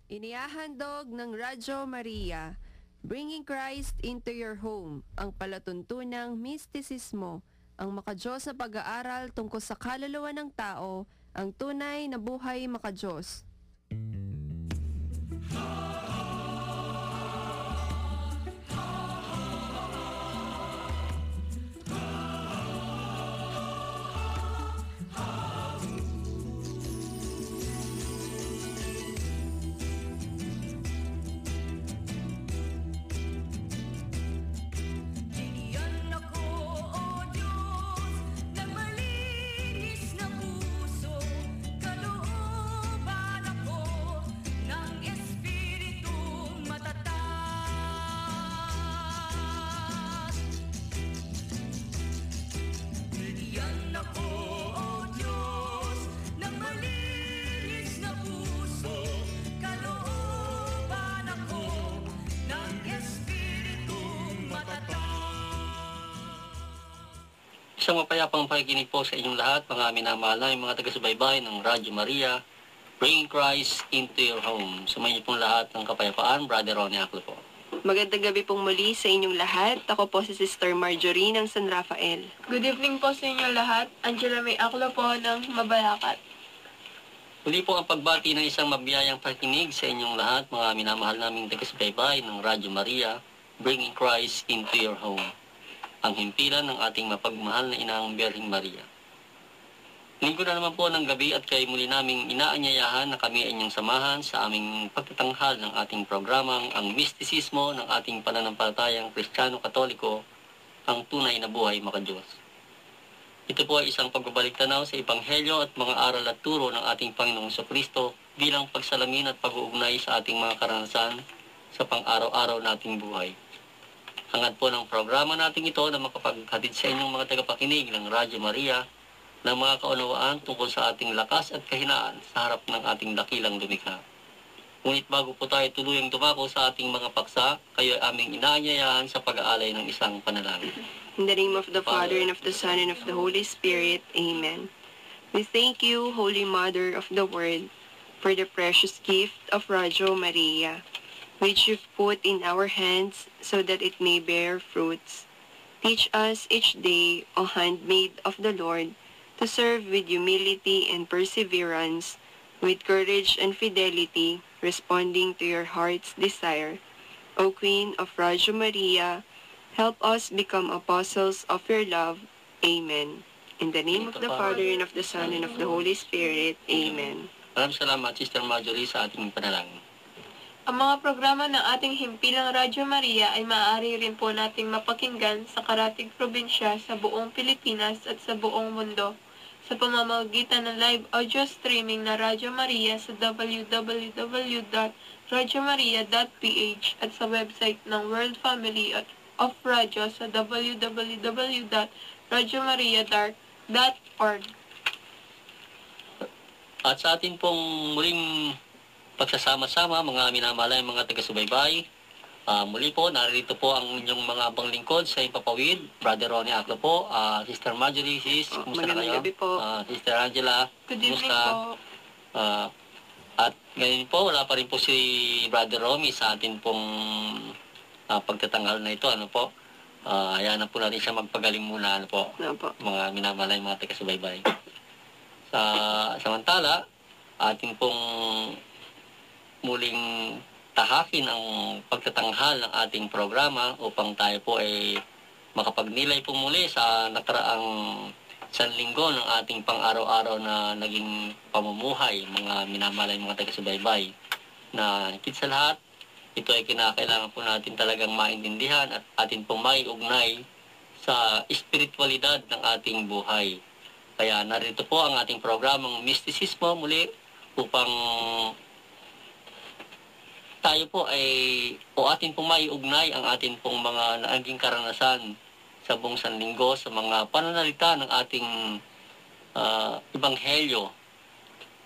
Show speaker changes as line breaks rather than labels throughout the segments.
Inihahandog ng Radyo Maria, Bringing Christ into Your Home, ang palatuntunang mistisismo, ang makadiyos na pag-aaral tungkol sa kaluluwa ng tao, ang tunay na buhay makadiyos.
Bigyan ako, O Diyos, ng malinis na puso, kalooban ako ng Espiritong matatag. Bigyan ako, O Diyos, ng malinis na puso, kalooban ako ng Espiritong matatag.
Isang mapayapang pakikinig po sa inyong lahat, mga minamahal na mga taga-subaybay ng Radyo Maria, Bringing Christ into Your Home. Sumayin niyo pong lahat ng kapayapaan, Brother Ronnie Aclo po.
Magandang gabi pong muli sa inyong lahat. Ako po si Sister Marjorie ng San Rafael.
Good evening po sa inyo lahat. Angela May Aclo po ng Mabalacat.
Muli po ang pagbati ng isang mabiyayang pakikinig sa inyong lahat, mga minamahal naming taga-subaybay ng Radyo Maria, Bringing Christ into Your Home. Ang himpilan ng ating mapagmahal na Inang Birheng Maria. Linggo na naman po ng gabi at kayo muli naming inaanyayahan na kami ay inyong samahan sa aming pagtatanghal ng ating programang ang mistisismo ng ating pananampalatayang Kristiyano-Katoliko, ang tunay na buhay makadiyos. Ito po ay isang pagbabalik tanaw sa Ebanghelyo at mga aral at turo ng ating Panginoong Jesucristo bilang pagsalamin at pag-uugnay sa ating mga karanasan sa pang-araw-araw nating buhay. Hangad po ng programa natin ito na makapaghatid sa inyong mga tagapakinig ng Radyo Maria ng mga kaunawaan tungkol sa ating lakas at kahinaan sa harap ng ating dakilang lumikha. Ngunit bago po tayo tuluyang dumako sa ating mga paksa, kayo ay aming inaanyayahan sa pag-aalay ng isang panalangin.
In the name of the Father, and of the Son, and of the Holy Spirit. Amen. We thank you, Holy Mother of the Word, for the precious gift of Radyo Maria, which you've put in our hands so that it may bear fruits. Teach us each day, O handmaid of the Lord, to serve with humility and perseverance, with courage and fidelity, responding to your heart's desire. O Queen of Radyo Maria, help us become apostles of your love. Amen. In the name of the Father, and of the Son, and of the Holy Spirit. Amen.
Maraming salamat, Sister Marjorie, sa ating panalangin.
Ang mga programa ng ating himpilang Radyo Maria ay maaari rin po nating mapakinggan sa karatig probinsya sa buong Pilipinas at sa buong mundo sa pamamagitan ng live audio streaming na Radyo Maria sa www.radyomaria.ph at sa website ng World Family of Radio sa www.radyomaria.org.
At sa atin pong muling pagsasama-sama, mga minamalay, mga taga-subaybay, muli po, narito po ang inyong mga panglingkod sa Ipapawid, Brother Ronnie Aclo po, Sister Marjorie, sis, kumusta na kayo?
Magandang gabi po.
Sister Angela,
Good evening
kumusta?
po.
At ngayon po, wala pa rin po si Brother Romy sa atin pong pagtatanghal na ito, ano po? Hayaan na po natin siya magpagaling muna, ano po?
Ano po?
Mga minamalay, mga taga-subaybay. Samantala, ating pong muling tahakin ang pagtatanghal ng ating programa upang tayo po ay makapagnilay po muli sa nakaraang sanlinggo ng ating pang-araw-araw na naging pamumuhay, mga minamalay, mga taga-subaybay. Na higit sa lahat, ito ay kinakailangan po natin talagang maintindihan at atin pong maiugnay sa espiritualidad ng ating buhay. Kaya narito po ang ating programang Mistisismo muli upang tayo po ay atin pong maiugnay ang atin pong mga naging karanasan sa buong sanlinggo sa mga pananalita ng ating ebanghelyo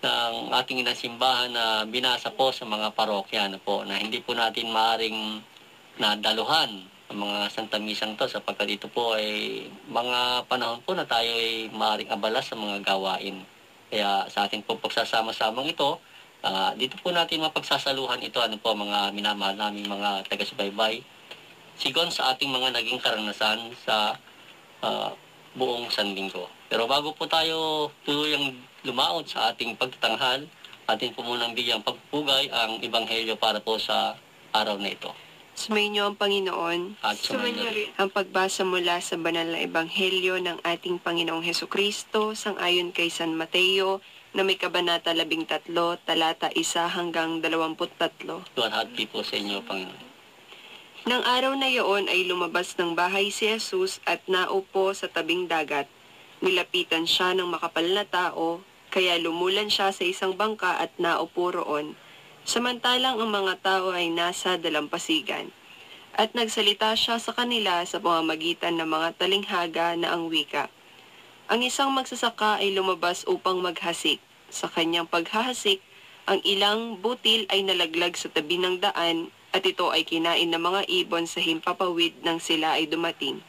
ng ating inasimbahan na binasa po sa mga parokya na po na hindi po natin maaring nadaluhan ang mga Santa Misang to sapagkat ito po ay mga panahon po na tayo ay maaring abala sa mga gawain. Kaya sa ating po pagsasama-samang ito, Dito po natin mapagsasaluhan ito, ano po, mga minamahal naming mga taga-subaybay, sigon sa ating mga naging karanasan sa buong sanlinggo. Pero bago po tayo tuluyang lumaot sa ating pagtatanghal, atin po munang bigyang pagpugay ang Ebanghelyo para po sa araw na ito.
Sumayin niyo ang Panginoon.
At
Sumainyo
sumainyo rin.
rin.
Ang pagbasa mula sa banal na ebanghelyo ng ating Panginoong Hesukristo sangayon kay San Mateo na may kabanata 13, talata 1 hanggang 23.
Luwalhati po sa inyo, Panginoon.
Nang araw na iyon ay lumabas ng bahay si Jesus at naupo sa tabing dagat. Nilapitan siya ng makapal na tao, kaya lumulan siya sa isang bangka at naupo roon. Samantalang ang mga tao ay nasa dalampasigan. At nagsalita siya sa kanila sa pamamagitan ng mga talinghaga na ang wika. Ang isang magsasaka ay lumabas upang maghasik. Sa kanyang paghahasik, ang ilang butil ay nalaglag sa tabi ng daan at ito ay kinain ng mga ibon sa himpapawid nang sila ay dumating.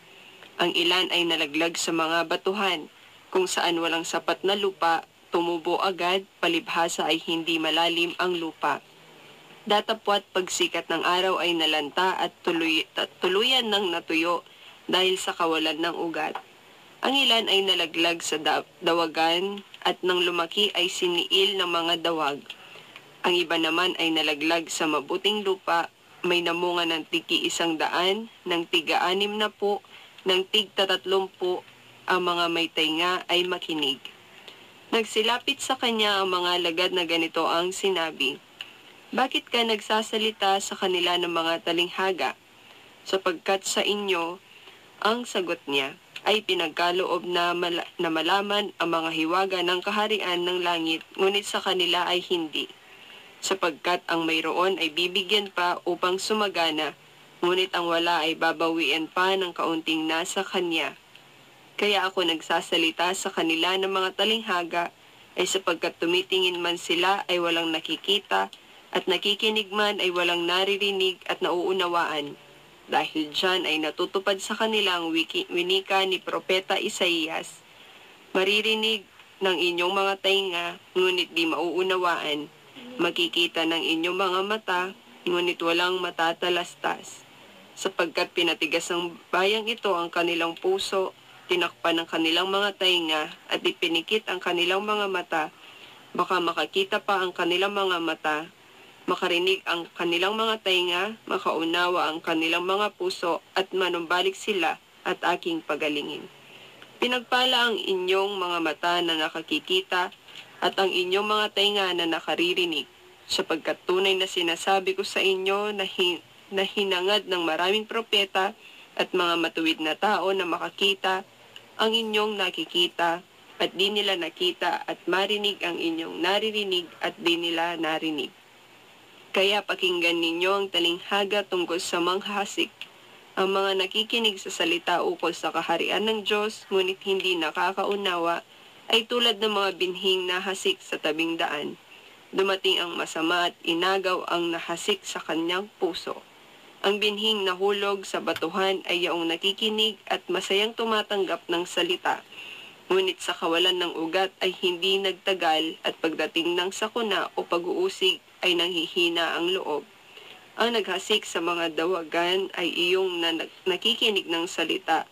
Ang ilan ay nalaglag sa mga batuhan, kung saan walang sapat na lupa, tumubo agad, palibhasa ay hindi malalim ang lupa. Datapwat pagsikat ng araw ay nalanta at tuluyan ng natuyo dahil sa kawalan ng ugat. Ang ilan ay nalaglag sa dawagan at nang lumaki ay siniil ng mga dawag. Ang iba naman ay nalaglag sa mabuting lupa, may namunga ng tigi 100, ng tig-60, ng tig-30, ang mga may tainga ay makinig. Nagsilapit sa kanya ang mga lagad na ganito ang sinabi, "Bakit ka nagsasalita sa kanila ng mga talinghaga? Sapagkat sa inyo, ang sagot niya, ay pinagkaloob na malaman ang mga hiwaga ng kaharian ng langit, ngunit sa kanila ay hindi. Sapagkat ang mayroon ay bibigyan pa upang sumagana, ngunit ang wala ay babawian pa ng kaunting nasa kanya. Kaya ako nagsasalita sa kanila ng mga talinghaga, ay sapagkat tumitingin man sila ay walang nakikita, at nakikinig man ay walang naririnig at nauunawaan. Dahil dyan ay natutupad sa kanila ang winika ni Propeta Isaías. Maririnig ng inyong mga tainga, ngunit di mauunawaan. Makikita ng inyong mga mata, ngunit walang matatalastas. Sapagkat pinatigas ng bayang ito ang kanilang puso, tinakpan ng kanilang mga tainga, at ipinikit ang kanilang mga mata, baka makakita pa ang kanilang mga mata, makarinig ang kanilang mga tainga, makaunawa ang kanilang mga puso, at manumbalik sila at aking pagalingin. Pinagpala ang inyong mga mata na nakakikita, at ang inyong mga tainga na nakaririnig, sapagkat tunay na sinasabi ko sa inyo na hinangad ng maraming propeta at mga matuwid na tao na makakita ang inyong nakikita, at di nila nakita, at marinig ang inyong naririnig at di nila narinig. Kaya pakinggan ninyo ang talinghaga tungkol sa manghasik, ang mga nakikinig sa salita ukol sa kaharian ng Diyos, ngunit hindi nakakaunawa, ay tulad ng mga binhing nahasik sa tabing daan. Dumating ang masama at inagaw ang nahasik sa kanyang puso. Ang binhing nahulog sa batuhan ay yaong nakikinig at masayang tumatanggap ng salita. Ngunit sa kawalan ng ugat ay hindi nagtagal, at pagdating ng sakuna o pag-uusig ay nanghihina ang loob. Ang naghasik sa mga dawagan ay iyong nakikinig ng salita,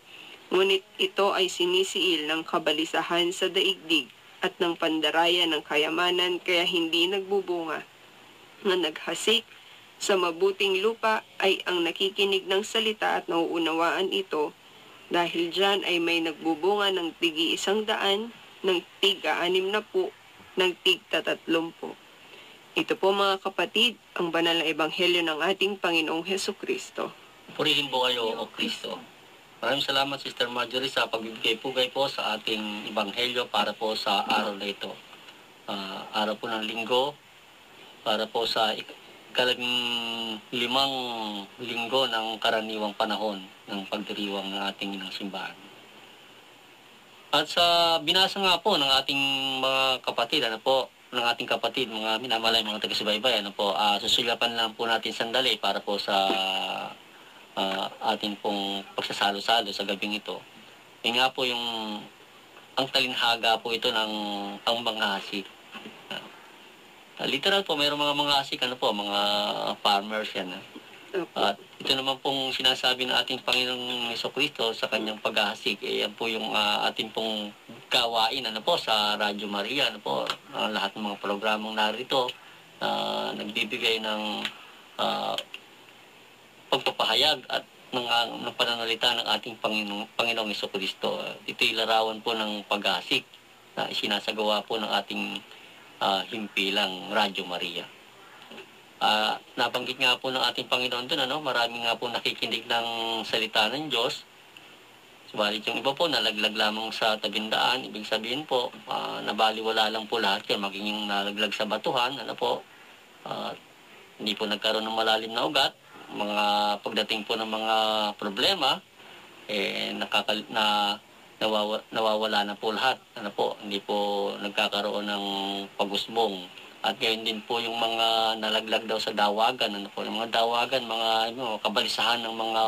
ngunit ito ay sinisiil ng kabalisahan sa daigdig at ng pandaraya ng kayamanan, kaya hindi nagbubunga. Ang naghasik sa mabuting lupa ay ang nakikinig ng salita at nauunawaan ito, dahil dyan ay may nagbubunga ng tigi 100, ng tig-60, ng tig-30. Ito po mga kapatid, ang banal na ebanghelyo ng ating Panginoong Hesukristo.
Purihin po kayo, O Kristo. Maraming salamat, Sister Marjorie, sa pagbibigay-pugay po sa ating Ebanghelyo para po sa araw na ito. Araw po ng linggo, para po sa limang linggo ng karaniwang panahon ng pagdiriwang ng ating inang simbahan. At sa binasa nga po ng ating mga kapatid, mga minamalay, mga taga-subaybay, susulyapan lang po natin sandali para po sa atin pong pagsasalo-salo sa gabing ito. Yung nga po ang talinghaga po ito ng ang manghasik. Literal po, mayroong mga asik, ano po, mga farmers yan.
Opo.
At ito naman pong sinasabi ng ating Panginoong Jesucristo sa kanyang paghahasik, yan po yung ating pong gawain, ano po, sa Radyo Maria, ano po, lahat ng mga programang narito, nagbibigay ng pagpapahayag at ng pananalita ng ating Panginoong Jesucristo. Ito'y larawan po ng paghahasik na isinasagawa po ng ating himpilang Radyo Maria. Nabanggit nga po ng ating Panginoon doon, marami nga po nakikinig ng salita ng Diyos. Subalit yung iba po, nalaglag lamang sa tabindaan. Ibig sabihin po, nabaliwala lang po lahat yan, maging yung nalaglag sa batuhan, hindi po nagkaroon ng malalim na ugat. Mga pagdating po ng mga problema, nawawala na po lahat. Hindi po nagkakaroon ng pagusbong. At ngayon din po yung mga nalaglag daw sa dawagan, yung mga dawagan, mga kabalisahan ng mga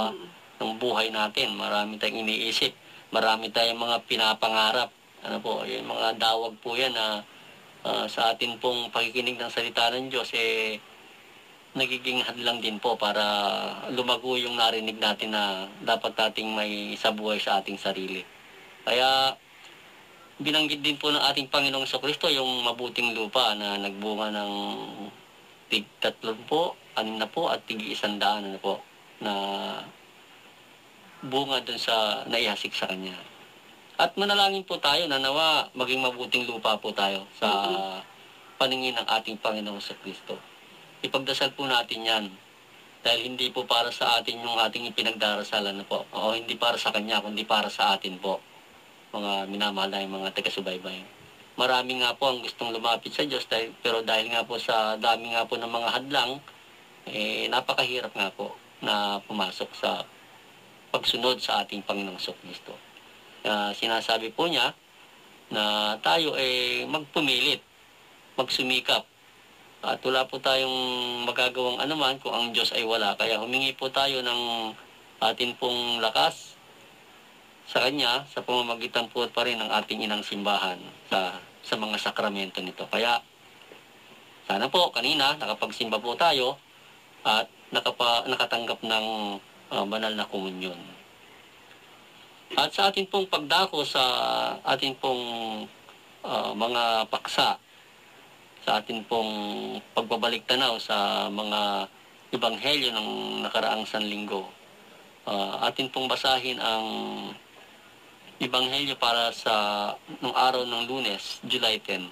ng buhay natin. Marami tayong iniisip, marami tayong mga pinapangarap. Yung mga dawag po yan na sa atin pong pakikinig ng salita ng Diyos, nagiging hadlang din po para lumago yung narinig natin na dapat nating may isabuhay sa ating sarili. Kaya binanggit din po ng ating Panginoong Jesucristo yung mabuting lupa na nagbunga ng tig 30 po, 6 po at tig 100 na bunga dun sa naihasik sa kanya. At manalangin po tayo na nawa maging mabuting lupa po tayo sa paningin ng ating Panginoong Jesucristo. Ipagdasal po natin yan dahil hindi po para sa atin yung ating ipinagdarasalan o hindi para sa kanya kundi para sa atin po, mga minamahal na mga taga-subaybay. Marami nga po ang gustong lumapit sa Diyos pero dahil nga po sa dami nga po ng mga hadlang, napakahirap nga po na pumasok sa pagsunod sa ating Panginoong Jesucristo. Sinasabi po niya na tayo magpumilit, magsumikap, at wala po tayong magagawang anuman kung ang Diyos ay wala. Kaya humingi po tayo ng atin pong lakas sa Kanya sa pamamagitan po pa rin ng ating inang simbahan sa mga sakramento nito. Kaya sana po kanina nakapagsimba po tayo at nakatanggap ng banal na komunyon. At sa ating pong pagdako sa ating pong mga paksa, sa ating pong pagbabalik tanaw sa mga ebanghelyo ng nakaraang sanlinggo, atin pong basahin ang ebanghelyo para sa nung araw ng Lunes, July 10.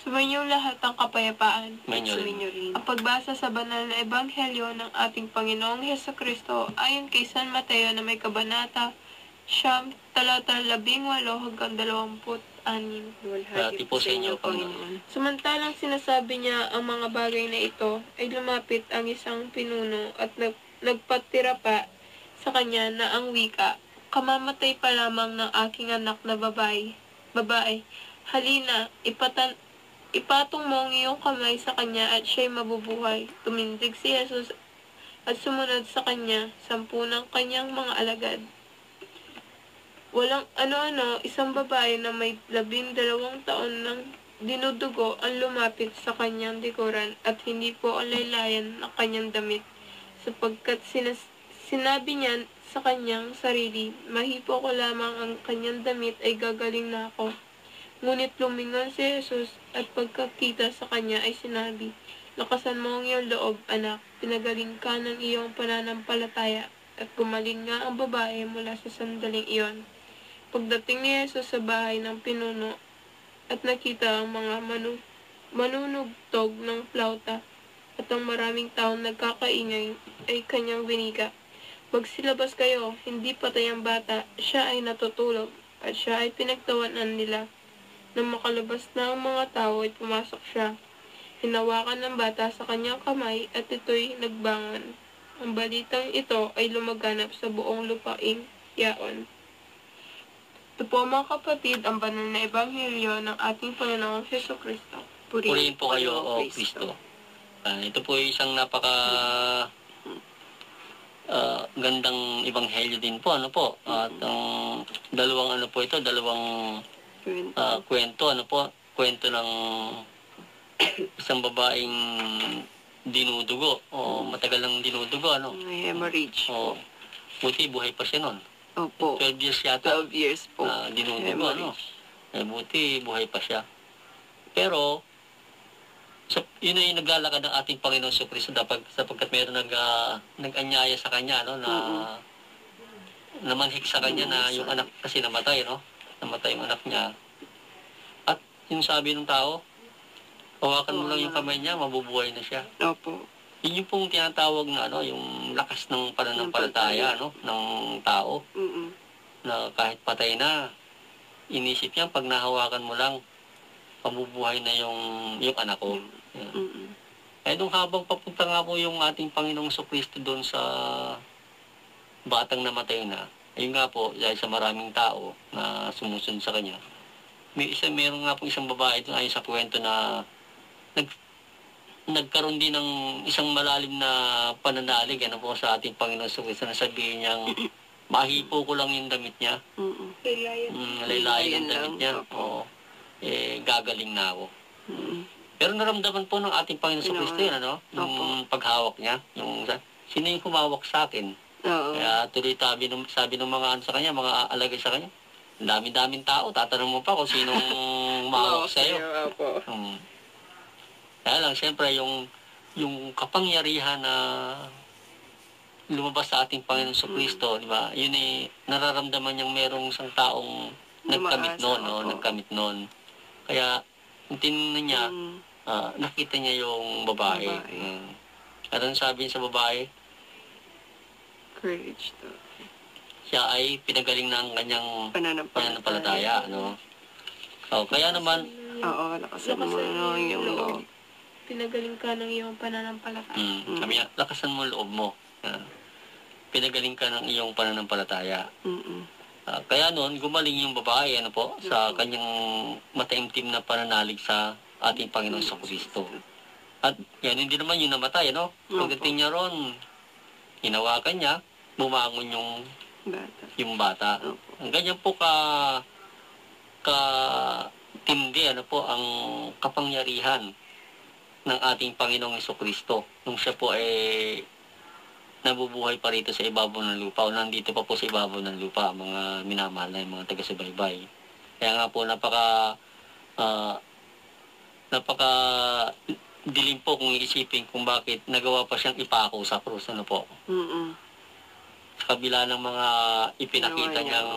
Sumainyo lahat ang kapayapaan.
Mainyo rin.
Sumainyo rin.
Ang pagbasa sa banal na ebanghelyo ng ating Panginoong Hesukristo ayon kay San Mateo na may kabanata 9, talata 18 hanggang 26.
Luwalhati po sa inyo, Panginoon.
Samantalang sinasabi niya ang mga bagay na ito, ay lumapit ang isang pinuno at nagpatira pa sa kanya na ang wika, kamamatay pa lamang ng aking anak na babae, halina, ipatong mo ang iyong kamay sa kanya at siya'y mabubuhay. Tumindig si Jesus at sumunod sa kanya, 10 ng kanyang mga alagad. Walang ano-ano, isang babae na may 12 taon ng dinudugo ang lumapit sa kanyang likuran at hindi po ang laylayan ng kanyang damit, sapagkat sinabi niya sa kanyang sarili, mahipo ko lamang ang kanyang damit ay gagaling na ako. Ngunit lumingon si Jesus at pagkakita sa kanya ay sinabi, lakasan mo ang iyong loob, anak, pinagaling ka ng iyong pananampalataya, at gumaling nga ang babae mula sa sandaling iyon. Pagdating ni Jesus sa bahay ng pinuno at nakita ang mga manunugtog ng flauta at ang maraming taong nagkakaingay, ay kanyang winiga, magsilabas kayo, hindi patay ang bata, siya ay natutulog, at siya ay pinagtawanan nila. Nang makalabas na ang mga tao ay pumasok siya. Hinawakan ng bata sa kanyang kamay at ito'y nagbangon. Ang balitang ito ay lumaganap sa buong lupaing yaon. Ito po mga kapatid, ang banal na ebanghelyo ng ating Panginoong Hesukristo.
Purihin po kayo, O Kristo. Ito po ay isang gandang ebanghelyo din po, At ang dalawang kwento, kwento kwento ng isang babaeng dinudugo o matagal nang dinudugo, ano?
May hemorrhage.
O, buti buhay pa siya nun.
Opo.
12 years yata
12 years po.
na dinudugo, ano?
Hemorrhage.
Buti buhay pa siya. Pero, yun ay naglalakad ng ating Panginoon Jesucristo sapagkat mayroon nag-anyaya sa kanya, no, na namanhik sa kanya na yung anak kasi namatay, no? Namatay yung anak niya. At yung sabi ng tao, hawakan mo lang yung kamay niya, mabubuhay na siya.
Opo.
Yun yung pong tinatawag na, ano, yung lakas ng pananampalataya, no, ng tao,
Mm-mm.
na kahit patay na, inisip niya, pag nahawakan mo lang, mabubuhay na yung anak ko. Yan.
Mm-mm.
Nung habang papunta nga po yung ating Panginoong Jesucristo doon sa batang namatay na, ayun nga po, dahil sa maraming tao na sumusunod sa kanya, meron nga po isang babae doon ayon sa kwento na nagkaroon din ng isang malalim na pananalig, ano po, sa ating Panginoon Jesucristo, na sabihin niyang, mahipo ko lang yung damit niya,
Mm-mm.
laylayan ang damit
lang,
niya,
opo.
gagaling na ako.
Mm-mm.
Pero naramdaman po ng ating Panginoon Jesucristo yun, ano? Yung paghawak niya, sino yung humawak sa akin?
Oo.
Kaya tuloy sabi ng mga ano sa kanya, mga alagay sa kanya, ang dami-daming tao, tatanong mo pa kung sinong humawak sa iyo.
Opo.
Kaya lang, siyempre, yung kapangyarihan na lumabas sa ating Panginoon Jesucristo, di ba? Yun nararamdaman niyang merong isang taong nagkamit
Lumaasa,
noon, no?
opo.
Nagkamit noon. Kaya, yung tinignan niya, nakita niya yung babae. At ang sabi niya sa babae,
Courage to.
siya ay pinagaling ng kanyang pananampalataya, no? Kaya naman,
Oo, lakasan mo ano yung loob.
Pinagaling ka ng iyong pananampalataya.
sabi niya, lakasan mo ang loob mo. Pinagaling ka ng iyong pananampalataya.
Mm-mm.
Kaya noon, gumaling yung babae, ano po, sa kanyang mataimtim na pananalig sa ating Panginoon Jesucristo. At yan, hindi naman yung namatay, no? Pagdating niya ron, hinawakan niya, bumangon
Bata.
yung bata.
Opo.
Ang ganyan po tindi, ano po, ang kapangyarihan ng ating Panginoong Jesucristo nung siya po ay nabubuhay pa rito sa ibabaw ng lupa o nandito pa po sa ibabaw ng lupa, mga minamahal na yung mga taga-subaybay. Kaya nga po napaka dilim po kung iisipin kung bakit nagawa pa siyang ipako sa krus, ano po.
Mm-mm.
Sa kabila ng mga ipinakita
Ginawa niya,
niyang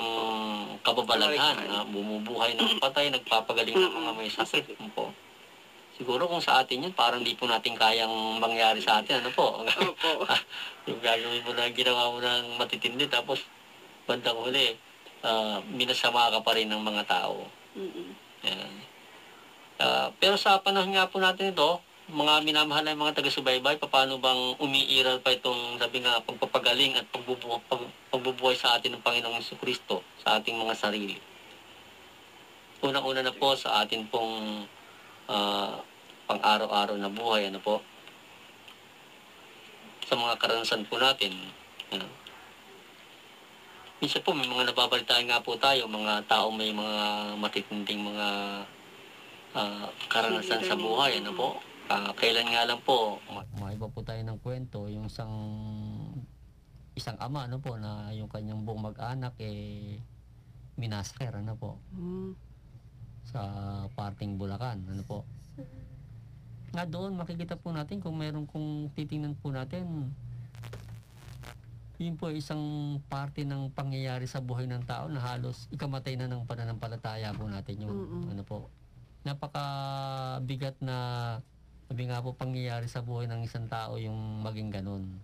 kababalaghan na bumubuhay ng patay, nagpapagaling ng mga may sakit, ano po. Siguro kung sa atin yun, parang di po natin kayang mangyari sa atin, ano po.
Opo.
Yung gagawin mo na, ginawa mo ng matitindi, tapos bandang huli, minasama ka pa rin ng mga tao.
Mm-mm.
Yan. Pero sa panahon nga po natin ito, mga minamahal na mga taga-subaybay, paano bang umiiral pa itong, sabi nga, pagpapagaling at pagbubuhay sa atin ng Panginoong Jesucristo sa ating mga sarili. Unang-una na po sa atin pong pang-araw-araw na buhay, ano po, sa mga karanasan po natin. Minsan po, may mga nababalitaan nga po tayo, mga tao may mga matitinding mga karanasan sa buhay, ano po. Kailan nga lang po, maiba po tayo ng kwento, yung isang ama, ano po, na yung kanyang buong mag-anak, minasker, ano po, sa parting Bulacan, ano po. Nga doon, makikita po natin kung titingnan po natin, yun po isang parte ng pangyayari sa buhay ng tao na halos ikamatay na ng pananampalataya po natin yung ano po. Napakabigat na sabi nga po pangyayari sa buhay ng isang tao yung maging ganun.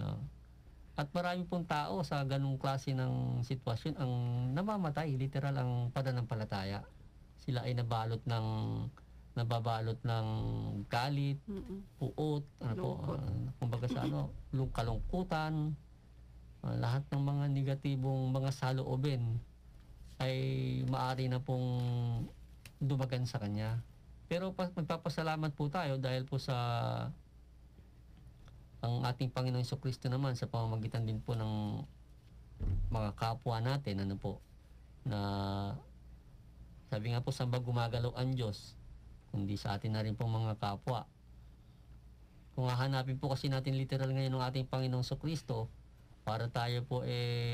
No? At marami pong tao sa ganung klase ng sitwasyon ang namamatay, literal ang pananampalataya. Sila ay nababalot ng galit, puot, ano po, kumbaga sa kalungkutan, lahat ng mga negatibong mga saloobin ay maaari na pong dumagan sa kanya. Pero magpapasalamat po tayo dahil po sa ang ating Panginoong Jesucristo naman sa pamamagitan din po ng mga kapwa natin, ano po, na sabi nga po, saan ba gumagalaw ang Diyos? kundi sa atin na rin pong mga kapwa. Kung hahanapin po kasi natin literal ngayon ng ating Panginoong Kristo para tayo po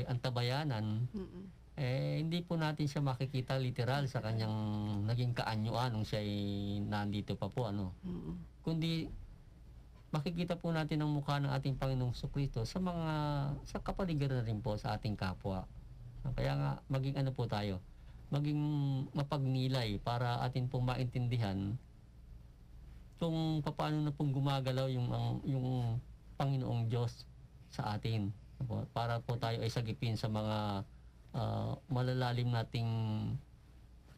antabayanan, hindi po natin siya makikita literal sa kanyang naging kaanyuan nung siya ay nandito pa po, ano. Kundi makikita po natin ang mukha ng ating Panginoong Kristo sa kapaligiran rin po sa ating kapwa. Kaya nga, maging ano po tayo, maging mapagnilay para atin pong maintindihan kung paano na pong gumagalaw yung Panginoong Diyos sa atin. Para po tayo ay sagipin sa mga malalalim nating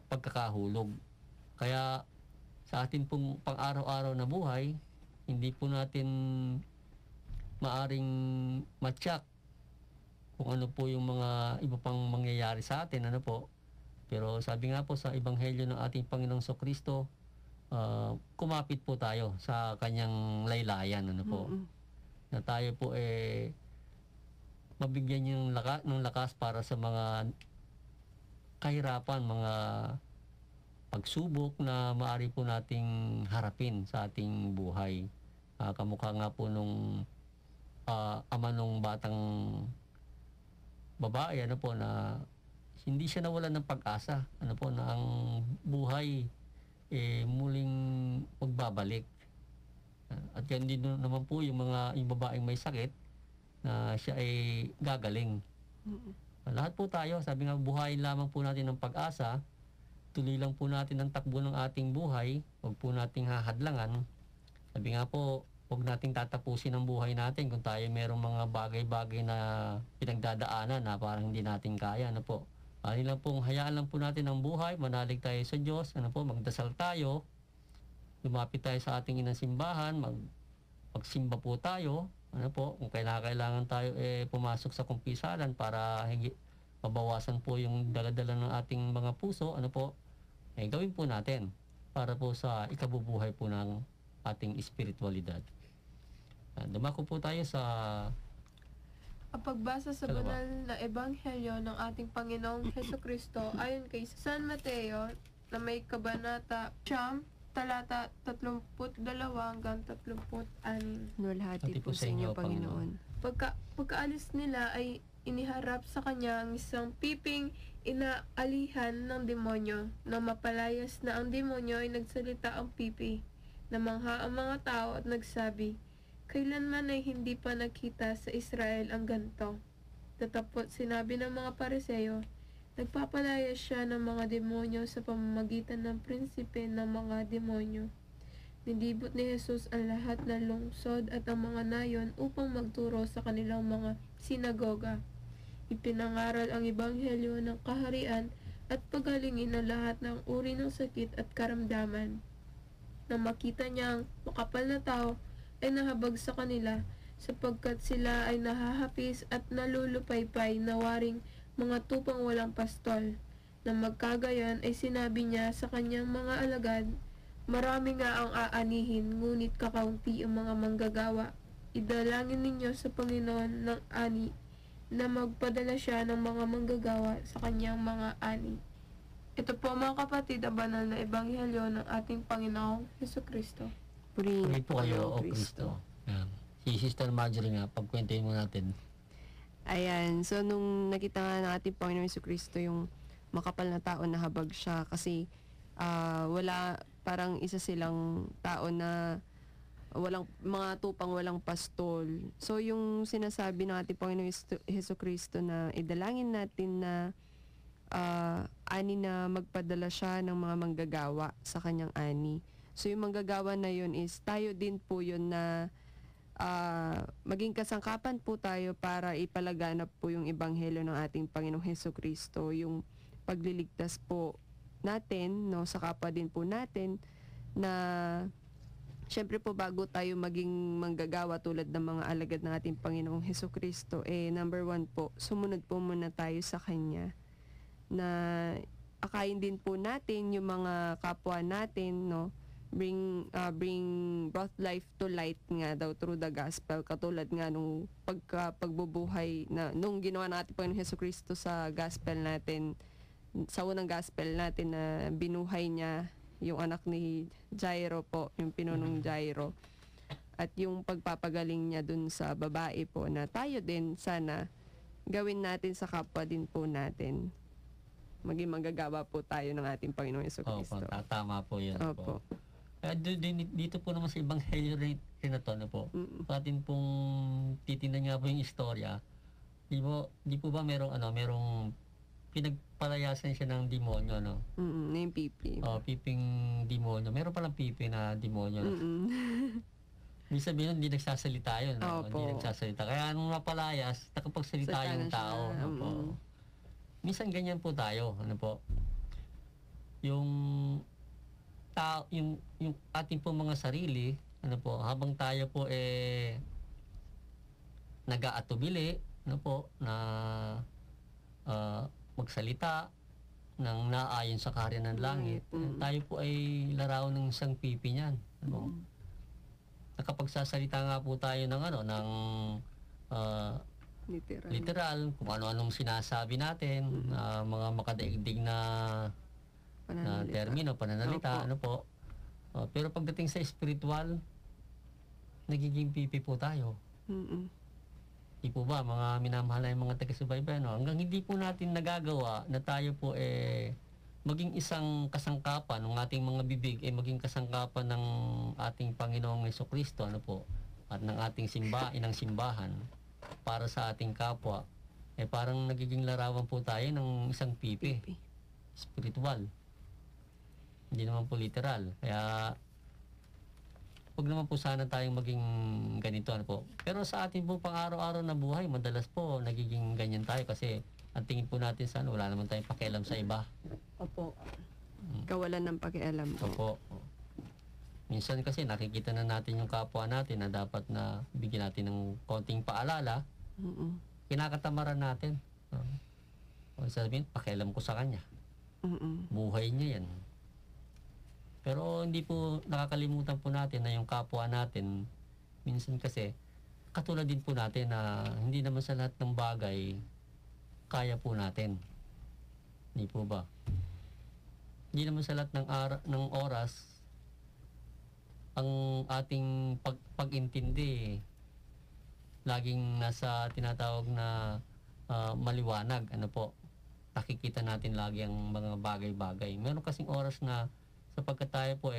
pagkakahulog. Kaya sa atin pong pang-araw-araw na buhay, hindi po natin maaring matyak kung ano po yung mga iba pang mangyayari sa atin, ano po. Pero sabi nga po sa Ebanghelyo ng ating Panginoong Kristo, kumapit po tayo sa kanyang laylayan, ano po. Na tayo po mabigyan ng lakas para sa mga kahirapan, mga pagsubok na maaari po nating harapin sa ating buhay. Kamukha nga po nung ama nung batang babae, ano po, na hindi siya nawalan ng pag-asa, ano po, na ang buhay muling magbabalik. At yan din naman po yung babaeng may sakit na siya ay gagaling. Lahat po tayo, sabi nga, buhay lamang po natin ng pag-asa, tuloy lang po natin ang takbo ng ating buhay, huwag po nating hahadlangan. Sabi nga po, huwag nating tatapusin ang buhay natin kung tayo merong mga bagay-bagay na pinagdadaanan na parang hindi natin kaya, ano po. Hayaan lang po natin ang buhay, manalig tayo sa Diyos, ano po, magdasal tayo, lumapit tayo sa ating inang simbahan, magsimba po tayo, ano po, kung kailangan tayo pumasok sa kumpisalan para mabawasan po yung daladala ng ating mga puso, ano po, gawin po natin para po sa ikabubuhay po ng ating espiritualidad. Dumako po tayo sa
Ang pagbasa sa banal na ebanghelyo ng ating Panginoong Hesukristo ayon kay San Mateo na may kabanata 9, talata 32 hanggang 36.
Nulhati po sa inyo, Panginoon.
Pagkaalis nila ay iniharap sa kanya ang isang piping inaalihan ng demonyo. Nang mapalayas na ang demonyo ay nagsalita ang pipi. Namangha ang mga tao at nagsabi, "Kailanman ay hindi pa nakita sa Israel ang ganito." Tatapot sinabi ng mga Pariseo, nagpapalayas siya ng mga demonyo sa pamamagitan ng prinsipe ng mga demonyo. Nilibot ni Jesus ang lahat ng lungsod at ang mga nayon upang magturo sa kanilang mga sinagoga. Ipinangaral ang ebanghelyo ng kaharian at pagalingin ang lahat ng uri ng sakit at karamdaman. Nang makita niya ang makapal na tao, ay nahabag sa kanila, sapagkat sila ay nahahapis at nalulupaypay na waring mga tupang walang pastol. Nang magkagayon ay sinabi niya sa kanyang mga alagad, "Marami nga ang aanihin, ngunit kakaunti ang mga manggagawa. Idalangin ninyo sa Panginoon ng ani, na magpadala siya ng mga manggagawa sa kanyang mga ani." Ito po mga kapatid, ang banal na ebanghelyo ng ating Panginoong Hesukristo.
Puri po kayo, O Kristo. Yan. Si Sister Marjorie nga, pagkwentuhin mo natin.
Ayan, so nung nakita nga ng ating Panginoong Jesucristo yung makapal na tao na habag siya kasi parang isa silang tao na walang mga tupang walang pastol. So yung sinasabi ng ating Panginoong Jesucristo na idalangin natin na ani na magpadala siya ng mga manggagawa sa kanyang ani. So yung manggagawa na yun is tayo din po yun na maging kasangkapan po tayo para ipalaganap po yung ebanghelyo ng ating Panginoong Hesukristo, yung pagliligtas po natin, no, sa kapwa din po natin na syempre po bago tayo maging manggagawa tulad ng mga alagad ng ating Panginoong Hesukristo, number 1 po, sumunod po muna tayo sa Kanya na akayin din po natin yung mga kapwa natin, no, brought life to light nga daw through the gospel, katulad nga nung pagbubuhay na nung ginawa ng ating Panginoon Hesukristo sa gospel natin, sa unang gospel natin na binuhay niya yung anak ni Jairo po, yung pinunong Jairo. At yung pagpapagaling niya dun sa babae po na tayo din sana gawin natin sa kapwa din po natin. Maging manggagawa po tayo ng ating Panginoong Jesucristo.
Opo, tama po yun
Opo.
po. Kaya dito po naman sa Ebanghelyo rin na to, ano po, atin pong titingnan nga po yung istorya, di po ba merong pinagpalayasan siya ng demonyo, no?
Na yung pipi.
Piping demonyo. Meron palang pipi na demonyo. No? Ibig sabihin, hindi nagsasalita yun. No?
Opo.
Hindi nagsasalita. Kaya nung napalayas, nakapagsalita
Salita
yung
na
tao.
siya.
Ano po. Minsan ganyan po tayo. Ano po. Yung tao, yung ating po mga sarili, ano po, habang tayo po nag-aatubili, ano po, na magsalita ng naayon sa karya ng langit, tayo po ay larawan ng isang pipi niyan. Ano? Nakapagsasalita nga po tayo ng literal, kung ano-anong sinasabi natin, mga makadaigdig na termino, pananalita,
Opo.
ano po. Pero pagdating sa spiritual, nagiging pipi po tayo. Di po ba, mga minamahal na yung mga taga-subaybay, no? Hanggang hindi po natin nagagawa na tayo po maging isang kasangkapan ng ating mga bibig, maging kasangkapan ng ating Panginoong Jesucristo, ano po, at ng ating inang simbahan para sa ating kapwa, parang nagiging larawan po tayo ng isang pipi. Spiritual. Hindi naman po literal. Kaya huwag naman po sana tayong maging ganito, ano po. Pero sa ating po pang-araw-araw na buhay, madalas po nagiging ganyan tayo kasi ang tingin po natin sa wala naman tayong pakialam sa iba.
Opo. Kawalan ng pakialam po.
Opo. Minsan kasi nakikita na natin yung kapwa natin na dapat na bigyan natin ng konting paalala, kinakatamaran natin. O sabihin, pakialam ko sa kanya. Buhay niya yan. Pero hindi po nakakalimutan po natin na yung kapwa natin, minsan kasi, katulad din po natin na hindi naman sa lahat ng bagay, kaya po natin. Hindi po ba? Hindi naman sa lahat ng oras, ang ating pag-intindi, laging nasa tinatawag na maliwanag, ano po, nakikita natin lagi ang mga bagay-bagay. Meron kasing oras na sapagkat tayo po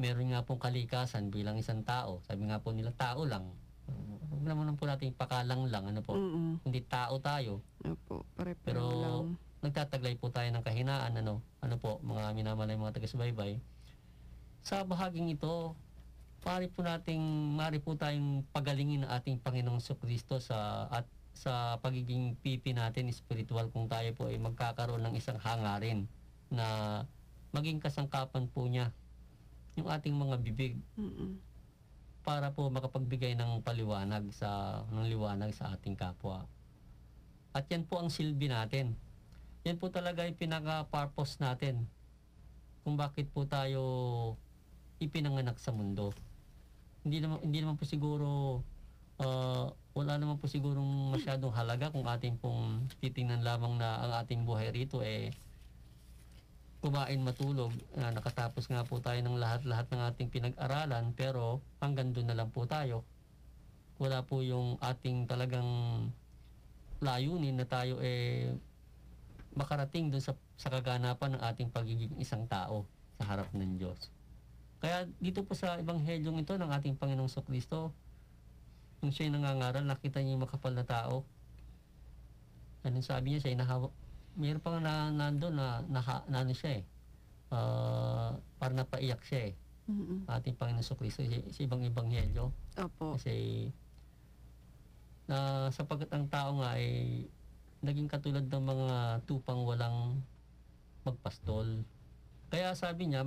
meron nga pong kalikasan bilang isang tao. Sabi nga po nila, tao lang. Huwag naman po natin pakalang lang, ano po. Hindi tao tayo.
Opo, pare-pareho
Pero
lang.
nagtataglay po tayo ng kahinaan, ano po, mga minamalay mga taga-subaybay. Sa bahaging ito, maaari po tayong pagalingin ng ating Panginoong Jesucristo sa pagiging pipi natin, spiritual, kung tayo po ay magkakaroon ng isang hangarin na maging kasangkapan po niya yung ating mga bibig para po makapagbigay ng liwanag sa ating kapwa. At yan po ang silbi natin. Yan po talaga yung pinaka-purpose natin kung bakit po tayo ipinanganak sa mundo. Hindi naman po siguro wala naman po sigurong masyadong halaga kung ating pong titingnan lamang na ang ating buhay rito kumain, matulog. Nakatapos nga po tayo ng lahat-lahat ng ating pinag-aralan, pero hanggang doon na lang po tayo. Wala po yung ating talagang layunin na tayo makarating doon sa kaganapan ng ating pagiging isang tao sa harap ng Diyos. Kaya dito po sa Ebanghelyong ito ng ating Panginoong Jesucristo, nung siya'y nangangaral, nakita niya yung makapal na tao. Anong sabi niya, siya'y nahawak. Mayroon pang nandun na ano siya parang napaiyak siya ating Panginoon Jesucristo sa ibang ebanghelyo.
Opo.
Kasi sapagkat ang tao nga ay naging katulad ng mga tupang walang magpastol. Kaya sabi niya,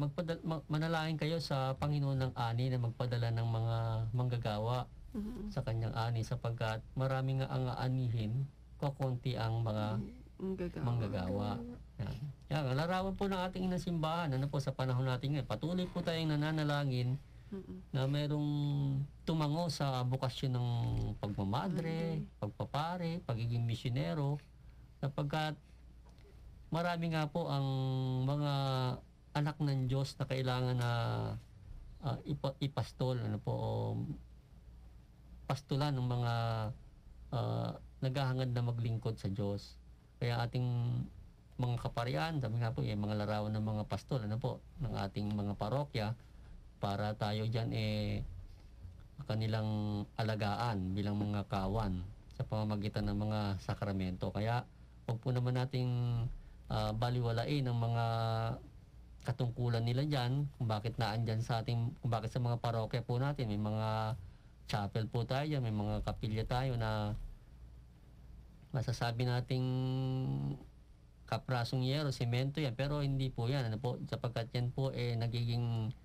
manalangin kayo sa Panginoon ng ani na magpadala ng mga manggagawa sa kanyang ani, sapagkat marami nga ang aanihin, kukunti ang mga manggagawa. Yan. Larawan po ng ating inang simbahan, ano po sa panahon natin ngayon. Patuloy po tayong nananalangin na mayroong tumango sa bukasyon ng pagmamadre, pagpapare, pagiging misyonero, sapagkat marami nga po ang mga anak ng Diyos na kailangan na ipastol, ano po, o pastulan ng mga naghahangad na maglingkod sa Diyos. Kaya ating mga kaparian, sabi nga po, mga larawan ng mga pastol, ano po, ng ating mga parokya, para tayo dyan kanilang alagaan bilang mga kawan sa pamamagitan ng mga sakramento. Kaya huwag po naman nating baliwalain ang mga katungkulan nila dyan, kung bakit naandyan sa ating, kung bakit sa mga parokya po natin, may mga chapel po tayo, may mga kapilya tayo na masasabi nating kaprasong yero, semento yan, pero hindi po yan, ano po, sapagkat yan po nagiging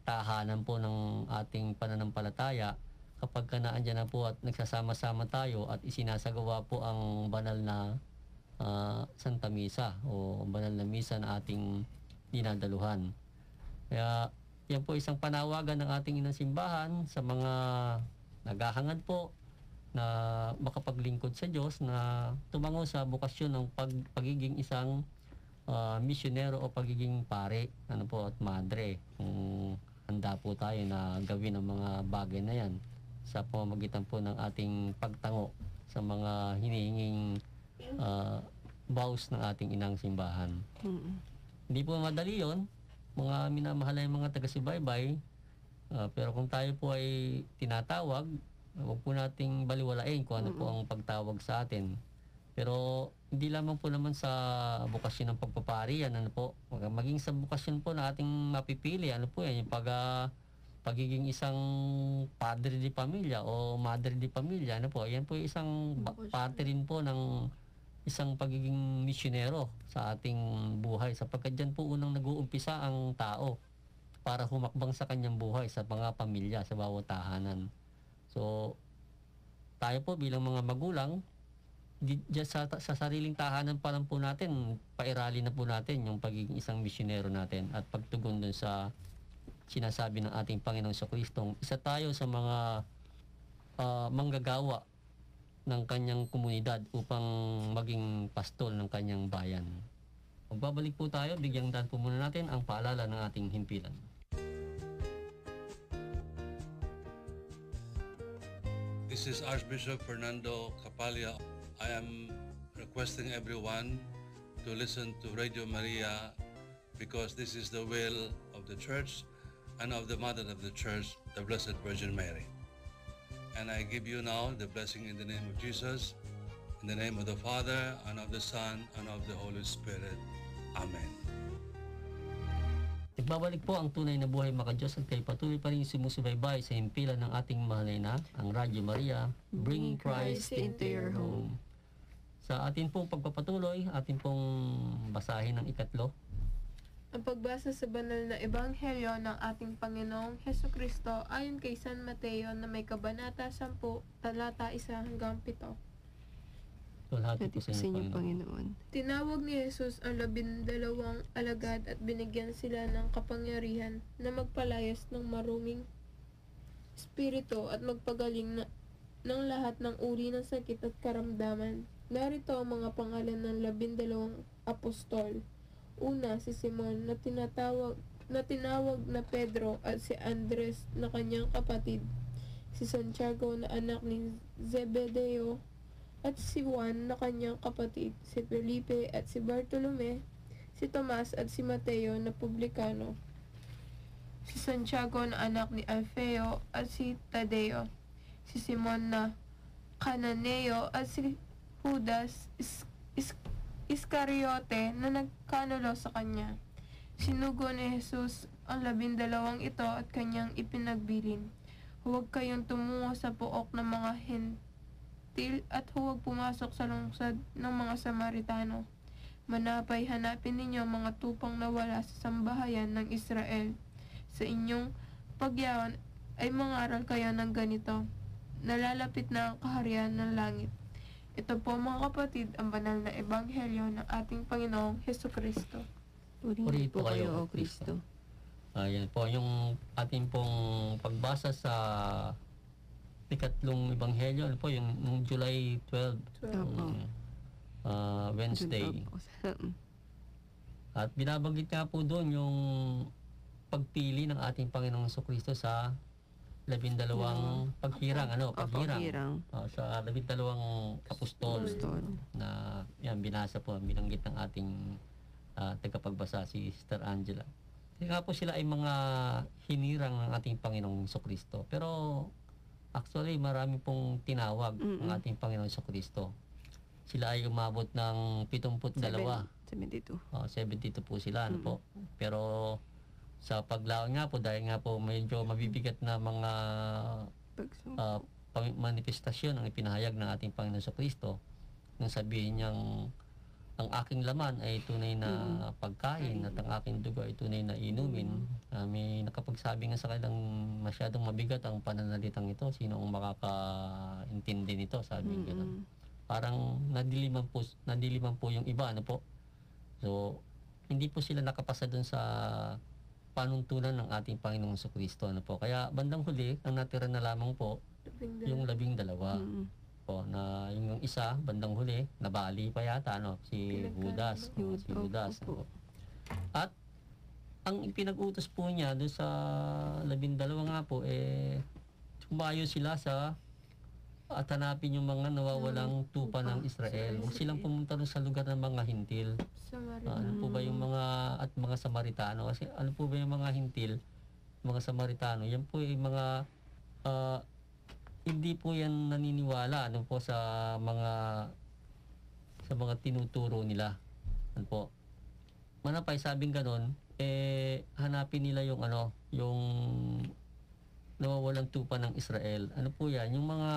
tahanan po ng ating pananampalataya kapag ka naandyan na po at nagsasama-sama tayo at isinasagawa po ang banal na Santa Misa o banal na misa na ating dinadaluhan. Kaya yan po isang panawagan ng ating inang simbahan sa mga naghahangad po na makapaglingkod sa Diyos, na tumango sa bukasyon ng pagiging isang misyonero o pagiging pare, ano po, at madre. Kung handa po tayo na gawin ang mga bagay na yan sa pamamagitan po ng ating pagtango sa mga hinihinging vows ng ating inang simbahan. Hindi po madali yon, mga minamahal na mga taga-subaybay, pero kung tayo po ay tinatawag, huwag po nating baliwalain kung ano po ang pagtawag sa atin. Pero hindi lamang po naman sa bukasyon ng pagpapari yan, ano po, maging sa bukasyon po na ating mapipili, ano po yan, yung pagiging isang padre di pamilya o madre di pamilya, ano po, yan po yung isang parte rin po ng isang pagiging misyonero sa ating buhay, sapagkat dyan po unang nag-uumpisa ang tao para humakbang sa kanyang buhay sa mga pamilya, sa bawat tahanan. So, tayo po bilang mga magulang, sa sariling tahanan pa lang po natin, pairali na po natin yung pagiging isang misyonero natin at pagtugon dun sa sinasabi ng ating Panginoong Jesucristo. Isa tayo sa mga manggagawa ng kanyang komunidad upang maging pastol ng kanyang bayan. Magbabalik po tayo, bigyang daan po muna natin ang paalala ng ating himpilan.
This is Archbishop Fernando Capalia. I am requesting everyone to listen to Radio Maria because this is the will of the Church and of the Mother of the Church, the Blessed Virgin Mary. And I give you now the blessing in the name of Jesus, in the name of the Father, and of the Son, and of the Holy Spirit. Amen.
Nagbabalik po ang tunay na buhay maka-Diyos at kayo patuloy pa rin sumusubaybay sa himpilan ng ating mahal na ang Radyo Maria, bringing Christ into your home. Sa atin pong pagpapatuloy, atin pong basahin ang 3.
Ang pagbasa sa banal na ebanghelyo ng ating Panginoong Hesukristo ayon kay San Mateo na may kabanata 10, talata 1 hanggang 7.
Tulhati po
Pati
sa inyo, Panginoon.
Tinawag ni Jesus ang 12 alagad at binigyan sila ng kapangyarihan na magpalayas ng maruming espiritu at magpagaling ng lahat ng uri ng sakit at karamdaman. Narito ang mga pangalan ng 12 apostol. Una, si Simon na tinawag na Pedro at si Andres na kanyang kapatid, si Santiago na anak ni Zebedeo at si Juan na kanyang kapatid, si Felipe at si Bartolome, si Tomas at si Mateo na publikano, si Santiago na anak ni Alfeo at si Tadeo, si Simon na Cananeo at si Judas Iscariote na nagkanulo sa kanya. Sinugo ni Jesus ang 12 ito at kanyang ipinagbilin. Huwag kayong tumungo sa pook ng mga Hentil at huwag pumasok sa lungsod ng mga Samaritano. Manapay hanapin ninyo mga tupang nawala sa sambahayan ng Israel. Sa inyong pagyawan ay mangaral kayo ng ganito. Nalalapit na ang kaharian ng langit. Ito po mga kapatid ang banal na ebanghelyo ng ating Panginoong Hesukristo.
Purihin po kayo, O Kristo.
Yan po yung ating pong pagbasa sa 3 ebanghelyo, ano po, yung July 12,
Opo.
Wednesday. At binabanggit nga po doon yung pagpili ng ating Panginoong Jesucristo sa 12 paghirang,
Paghirang.
sa 12 apostol
Apostol.
na yan binasa po, binanggit ng ating tagapagbasa si Sister Angela. Kaya nga po sila ay mga hinirang ng ating Panginoong Jesucristo. Pero actually marami pong tinawag ng ating Panginoong Jesucristo. Sila ay umabot ng 72.
72.
72 po sila, ano po. Pero sa paglaon nga po, dahil nga po medyo mabibigat na mga manifestasyon ang ipinahayag ng ating Panginoon sa Kristo, nang sabihin niyang ang aking laman ay tunay na pagkain at ang aking dugo ay tunay na inumin. May nakapagsabi nga sa kanilang masyadong mabigat ang pananalitang ito. Sino ang makakaintindi nito? Sabi nga gano'n. Parang nadiliman po yung iba, ano po. So, hindi po sila nakapasa dun sa panuntunan ng ating Panginoong Jesucristo, ano po. Kaya bandang huli, ang natira na lamang po, yung 12 po, na yung isa, bandang huli, nabali pa yata, no? Si Judas. Si Judas. Ano po. At, ang ipinag-utos po niya doon sa 12 nga po, sumayo sila sa at hanapin yung mga nawawalang tupa ng Israel. Huwag silang pumunta doon sa lugar ng mga hintil. Ano po ba yung mga Samaritano? Kasi ano po ba yung mga hintil, mga Samaritano? Yan po yung mga hindi po yan naniniwala ano po sa mga tinuturo nila. Ano po? Manapay sabing ganon, hanapin nila yung yung nawawalang tupa ng Israel. Ano po yan? Yung mga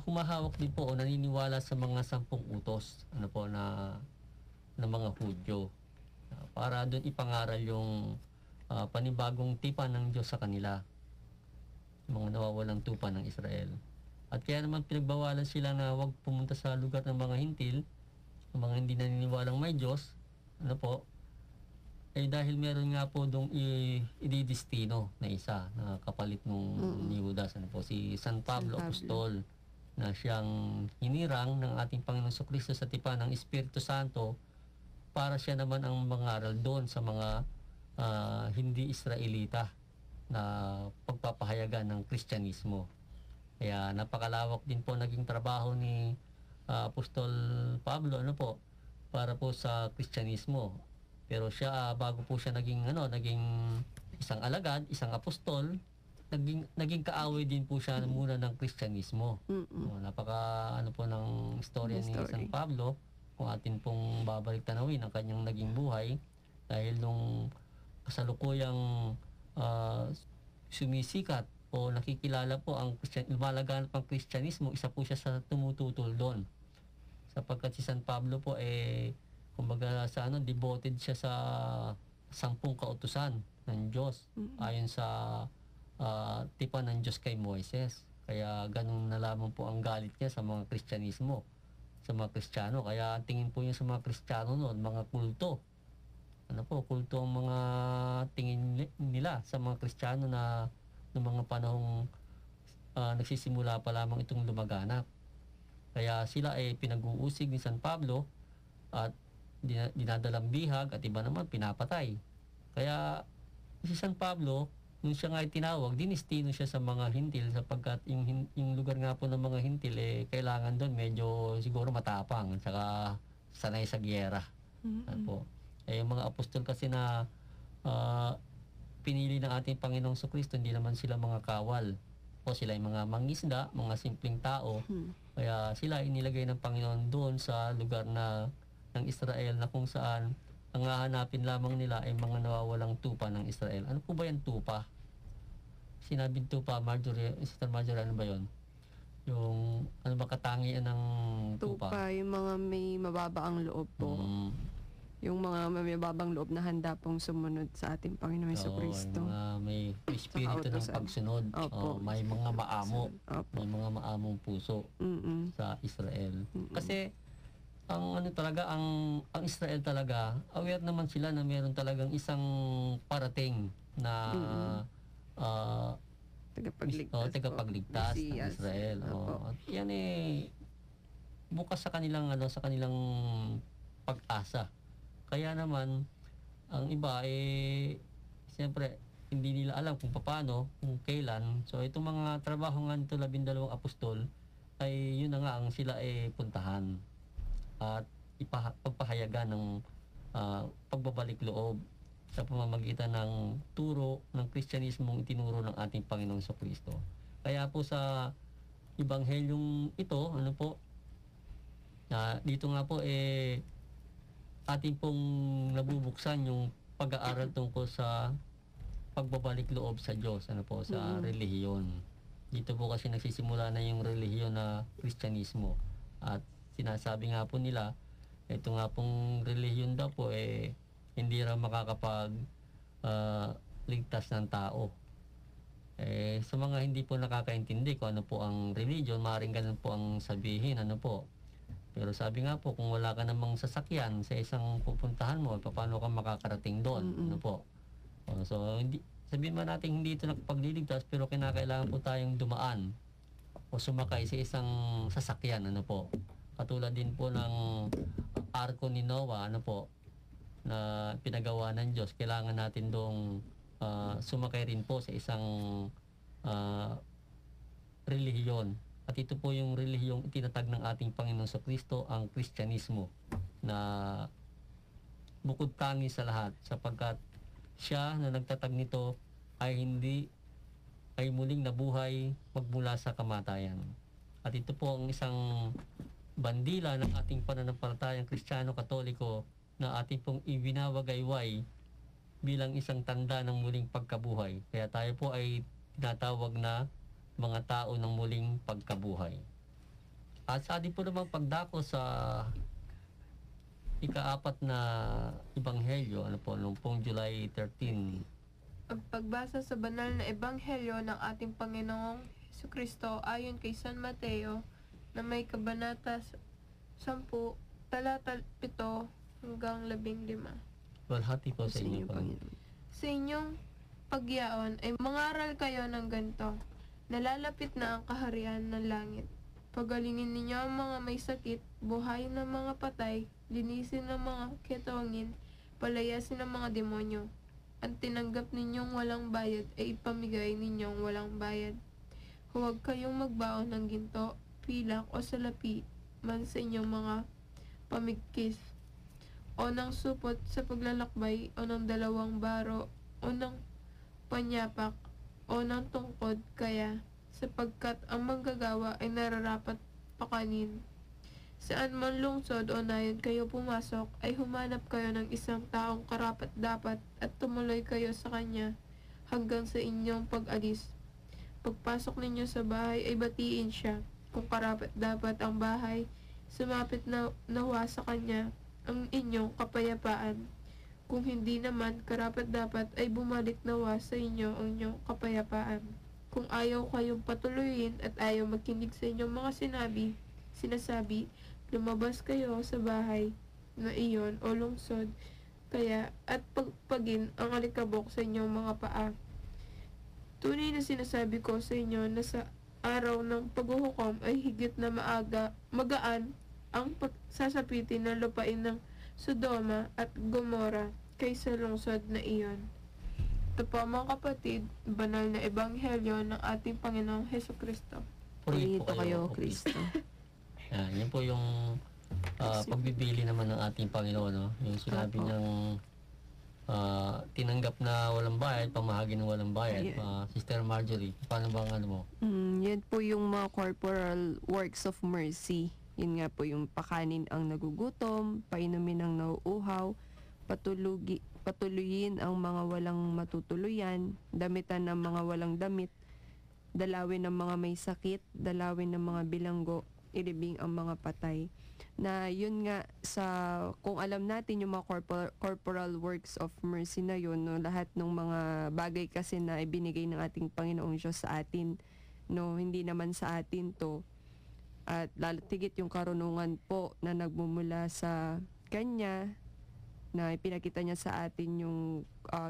humahawak din po o naniniwala sa mga 10 utos ano po na mga Hudyo. Para doon ipangaral yung panibagong tipan ng Diyos sa kanila. Yung mga nawawalang tupa ng Israel. At kaya naman pinagbawalan sila na huwag pumunta sa lugar ng mga hintil, ng mga hindi naniniwalang may Diyos. Ano po? Dahil meron nga po dong ididestino na isa na kapalit nung ni Judas, ano po, si San Pablo Apostol, na siyang hinirang ng ating Panginoong Jesucristo sa tipan ng Espiritu Santo para siya naman ang mangaral doon sa mga hindi Israelita na pagpapahayagan ng Kristyanismo. Kaya napakalawak din po naging trabaho ni Apostol Pablo para po sa Kristyanismo. Pero siya bago po siya naging isang alagad, isang apostol, naging kaaway din po siya muna ng Kristyanismo. Napaka po ng istorya ni San Pablo, kung atin pong babalik tanawin ang kanyang naging buhay, dahil nung kasalukuyang sumisikat o nakikilala po ang lumalaganap ang Kristyanismo, isa po siya sa tumututol doon. Sapagkat si San Pablo po kumbaga devoted siya sa 10 kautusan ng Diyos ayon sa tipan ng Diyos kay Moises. Kaya ganun na lamang po ang galit niya sa mga Kristyanismo, sa mga Kristiyano. Kaya tingin po niya sa mga Kristiyano noon, mga kulto. Kulto ang mga tingin nila sa mga Kristiyano na ng mga panahong nagsisimula pa lamang itong lumaganap. Kaya sila ay pinag-uusig ni San Pablo at dinadalang bihag at iba naman pinapatay. Kaya si San Pablo, nung siya nga ay tinawag, dinestino siya sa mga hintil sapagkat yung lugar nga po ng mga hintil kailangan doon medyo siguro matapang at saka sanay sa giyera. Yung mga apostol kasi na pinili ng ating Panginoong Jesucristo, hindi naman sila mga kawal. O sila ay mga mangisda, mga simpleng tao. Kaya sila inilagay ng Panginoon doon sa lugar ng Israel na kung saan ang hahanapin lamang nila ay mga nawawalang tupa ng Israel. Ano po ba yung tupa? Sinabing tupa, Sister Marjorie, ano ba yun? Yung, ano ba katangian ng tupa?
Tupa, yung mga may mababa ang loob po. Yung mga may mababang loob na handa pong sumunod sa ating Panginoong Jesucristo.
Yung mga may espiritu ng pagsunod. May mga maamo. May mga maamong puso sa Israel. Kasi ang Israel talaga, aware naman sila na meron talagang isang parating na tagapagligtas ng Israel. At yan bukas sa kanilang pag-asa. Kaya naman, ang iba siyempre, hindi nila alam kung paano, kung kailan. So, itong mga trabaho nga nito 12 apostol, ay yun na nga ang sila puntahan at pagpahayagan ng pagbabalik loob sa pamamagitan ng turo ng Kristyanismong itinuro ng ating Panginoong Kristo. Kaya po sa Ebanghelyong ito, dito nga po ating pong nabubuksan yung pag-aaral tungkol sa pagbabalik loob sa Diyos, sa relihiyon. Dito po kasi nagsisimula na yung relihiyon na Kristyanismo. At sinasabi nga po nila, ito nga pong relihiyon daw po hindi raw makakapag ligtas ng tao. Sa mga hindi po nakakaintindi kung ano po ang religion, maaaring ganun po ang sabihin, Pero sabi nga po, kung wala ka namang sasakyan sa isang pupuntahan mo, paano ka makakarating doon? So, sabihin man natin hindi ito nakapagliligtas, pero kinakailangan po tayong dumaan o sumakay sa isang sasakyan, Katulad din po ng arko ni Noah, na pinagawa ng Diyos. Kailangan natin doong sumakay rin po sa isang relihiyon. At ito po yung relihiyong itinatag ng ating Panginoon Kristo, ang Kristyanismo, na bukod tangi sa lahat, sapagkat siya na nagtatag nito ay muling nabuhay magmula sa kamatayan. At ito po ang isang bandila ng ating pananampalatayang Kristiyano Katoliko na ating pong ibinawagayway bilang isang tanda ng muling pagkabuhay. Kaya tayo po ay tinatawag na mga tao ng muling pagkabuhay. At sa ating po namang pagdako sa ika-4 na Ebanghelyo, noong pong July 13.
Ang pagbasa sa banal na Ebanghelyo ng ating Panginoong Jesucristo ayon kay San Mateo na may kabanata 10, talata 7 hanggang 15.
Walhati po sa inyo, Panginoon.
Sa inyong pagyaon ay mangaral kayo ng ganito. Nalalapit na ang kaharian ng langit. Pagalingin ninyo ang mga may sakit, buhayin ng mga patay, linisin ng mga kitawangin, palayasin ng mga demonyo. Ang tinanggap ninyong walang bayad ay ipamigay ninyong walang bayad. Huwag kayong magbaon ng ginto, pilak o salapi man sa inyong mga pamigkis, o ng supot sa paglalakbay, o ng 2 baro, o ng panyapak, o ng tungkod, kaya sapagkat ang manggagawa ay nararapat pakanin. Saan man lungsod o nayon kayo pumasok, ay humanap kayo ng isang taong karapat-dapat at tumuloy kayo sa kanya hanggang sa inyong pag-alis. Pagpasok ninyo sa bahay ay batiin siya. Kung karapat-dapat ang bahay, sumapit na nawa sa kanya ang inyong kapayapaan. Kung hindi naman karapat-dapat ay bumalik nawa sa inyo ang inyong kapayapaan. Kung ayaw kayong patuloyin at ayaw makinig sa inyong mga sinasabi, lumabas kayo sa bahay na iyon o lungsod, kaya at pagpagin ang alikabok sa inyong mga paa. Tunay na sinasabi ko sa inyo na sa araw ng paghuhukom ay higit na magaan ang pagsasapitin ng lupain ng Sodoma at Gomora kaysa lungsod na iyon. Ito po mga kapatid, banal na ebanghelyo ng ating Panginoong Jesucristo.
Purito kayo, Kristo.
Yan po yung pagbibili naman ng ating Panginoon. Yung sinabi niyang tinanggap na walang bayad, pamahagi ng walang bayad. Sister Marjorie, paano bang mo?
Yan po yung mga corporal works of mercy. Yun nga po yung pakanin ang nagugutom, painumin ang nauuhaw, patuluyin ang mga walang matutuluyan, damitan ng mga walang damit, dalawin ng mga may sakit, dalawin ng mga bilanggo, ilibing ang mga patay. Na yun nga, kung alam natin yung mga corporal works of mercy na yun, no, lahat ng mga bagay kasi na ibinigay ng ating Panginoong Diyos sa atin, no, hindi naman sa atin to. At lalo tigit yung karunungan po na nagmumula sa Kanya, na ipinakita niya sa atin yung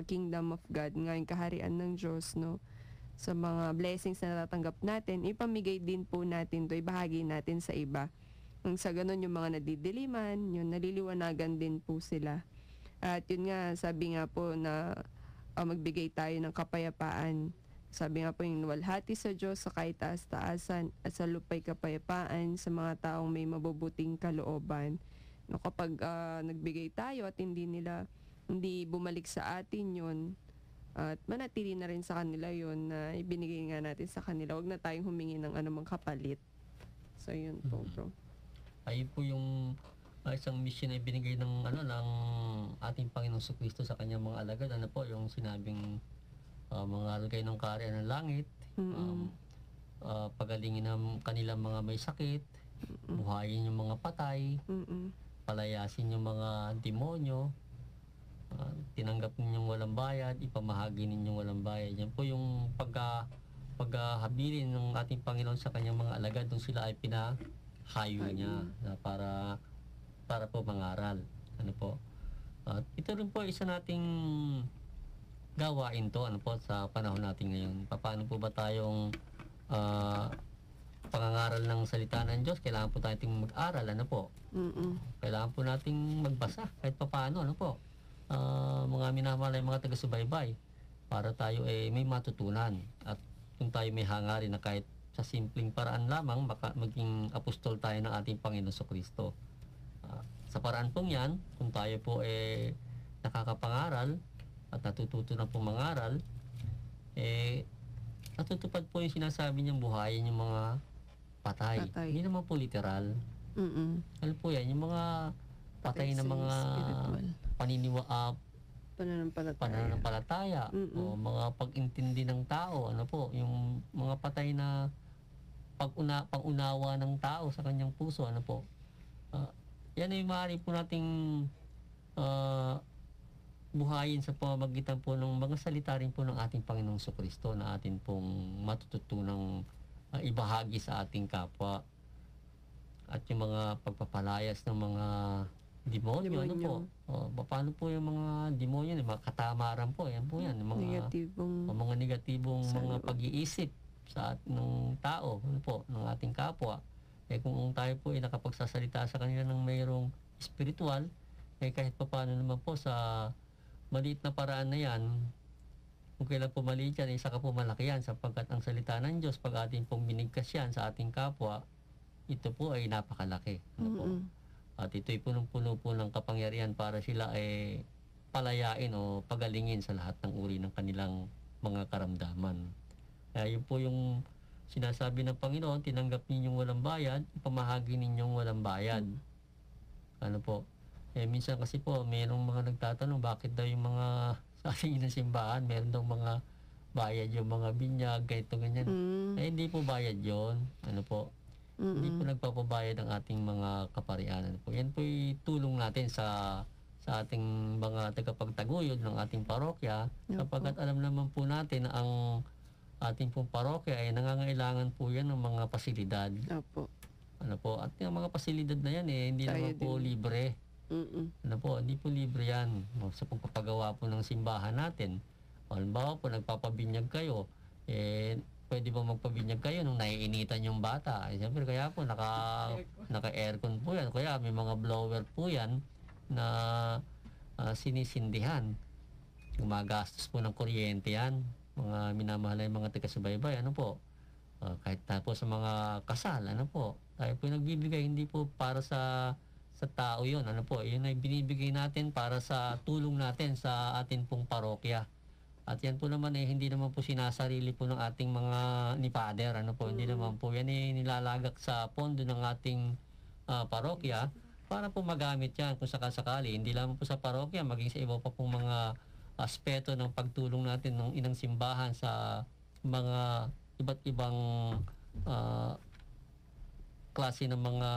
kingdom of God, nga yung kaharian ng Diyos, no, sa mga blessings na natatanggap natin, ipamigay din po natin to, ibahagi natin sa iba. Sa ganun yung mga nadidiliman, yung naliliwanagan din po sila. At yun nga, sabi nga po na magbigay tayo ng kapayapaan. Sabi nga po yung luwalhati sa Diyos sa kaitaas-taasan at sa lupay kapayapaan sa mga taong may mabubuting kalooban. No, kapag nagbigay tayo at hindi bumalik sa atin yun, at manatili na rin sa kanila yun na ibinigay nga natin sa kanila. Huwag na tayong humingi ng anumang kapalit. So yun po, bro.
Ayun po yung isang mission na ibinigay ng ating Panginoong Kristo sa kanyang mga alagad. Ano po yung sinabing mga alagay ng kaharian ng langit, pagalingin ng kanilang mga may sakit, buhayin yung mga patay, palayasin yung mga demonyo, tinanggap ninyong walang bayad, ipamahagi ninyong walang bayad. Yan po yung paghahabilin ng ating Panginoon sa kanyang mga alagad nung sila ay pinahayo niya na para po mangaral. Ano po? At ito rin po isa nating gawain to sa panahon natin ngayon. Paano po ba tayong pangangaral ng salita ng Diyos? Kailangan po tayong mag-aral, Kailangan po nating magbasa kahit papaano, mga minamalay, mga taga-subaybay, para tayo may matutunan at kung tayo may hangarin na kahit sa simpleng paraan lamang maging apostol tayo ng ating Panginoon Kristo. Sa paraan pong yan, kung tayo po nakakapangaral at natututo na pong mangaral, natutupad po yung sinasabi niyang buhayin yung mga patay. Hindi naman po literal. Ano po yan? Yung mga patay na mga pananampalataya o mga pag-intindi ng tao. Yung mga patay na pag-unawa ng tao sa kanyang puso. Yan ay maaari po nating buhayin sa pamamagitan po ng mga salita rin po ng ating Panginoong Kristo na atin pong matututunang ibahagi sa ating kapwa. At yung mga pagpapalayas ng mga demonyo. Paano po yung mga demonyo, mga katamaran po, yan po yan. Mga negatibong mga pag-iisip sa ng tao, ng ating kapwa. Kung tayo po ay nakapagsasalita sa kanila ng mayroong spiritual, kahit pa paano naman po sa maliit na paraan na yan, kung kailan po maliit yan, isa ka po malaki yan sapagkat ang salita ng Diyos, pag ating pong binigkas yan sa ating kapwa, ito po ay napakalaki. At ito'y punong-puno po ng kapangyarihan para sila ay palayain o pagalingin sa lahat ng uri ng kanilang mga karamdaman. Kaya yun po yung sinasabi ng Panginoon, tinanggap ninyong walang bayad, ipamahagi ninyong walang bayad. Minsan kasi po, mayroong mga nagtatanong, bakit daw yung mga sa ating simbahan, meron daw mga bayad yung mga binyag, ganyan. Hindi po bayad yon. Hindi po nagpapabayad ang ating mga kaparianan po. Yan po tulong natin sa ating mga tagapagtaguyod ng ating parokya, sapagkat alam naman po natin na ang ating pong parokya ay nangangailangan po yan ng mga pasilidad. At yung mga pasilidad na yan hindi naman po libre. Hindi po libre yan sa pagpapagawa po ng simbahan natin. Halimbawa po, nagpapabinyag kayo, pwede ba magpabinyag kayo nung naiinitan yung bata? Siyempre, kaya po naka-aircon po yan. Kaya may mga blower po yan na sinisindihan. Gumagastos po ng kuryente yan. Mga minamahal yung mga taga-subaybay. Kahit tayo sa mga kasal, tayo po nagbibigay, hindi po para sa tao yun. Yun ay binibigay natin para sa tulong natin sa atin pong parokya. At yan po naman hindi naman po sinasarili po ng ating mga ni Father. Hindi naman po yan nilalagak sa pondo ng ating parokya para po magamit yan kung sakasakali. Hindi lamang po sa parokya, maging sa iba pa pong mga aspeto ng pagtulong natin ng inang simbahan sa mga iba't ibang klase ng mga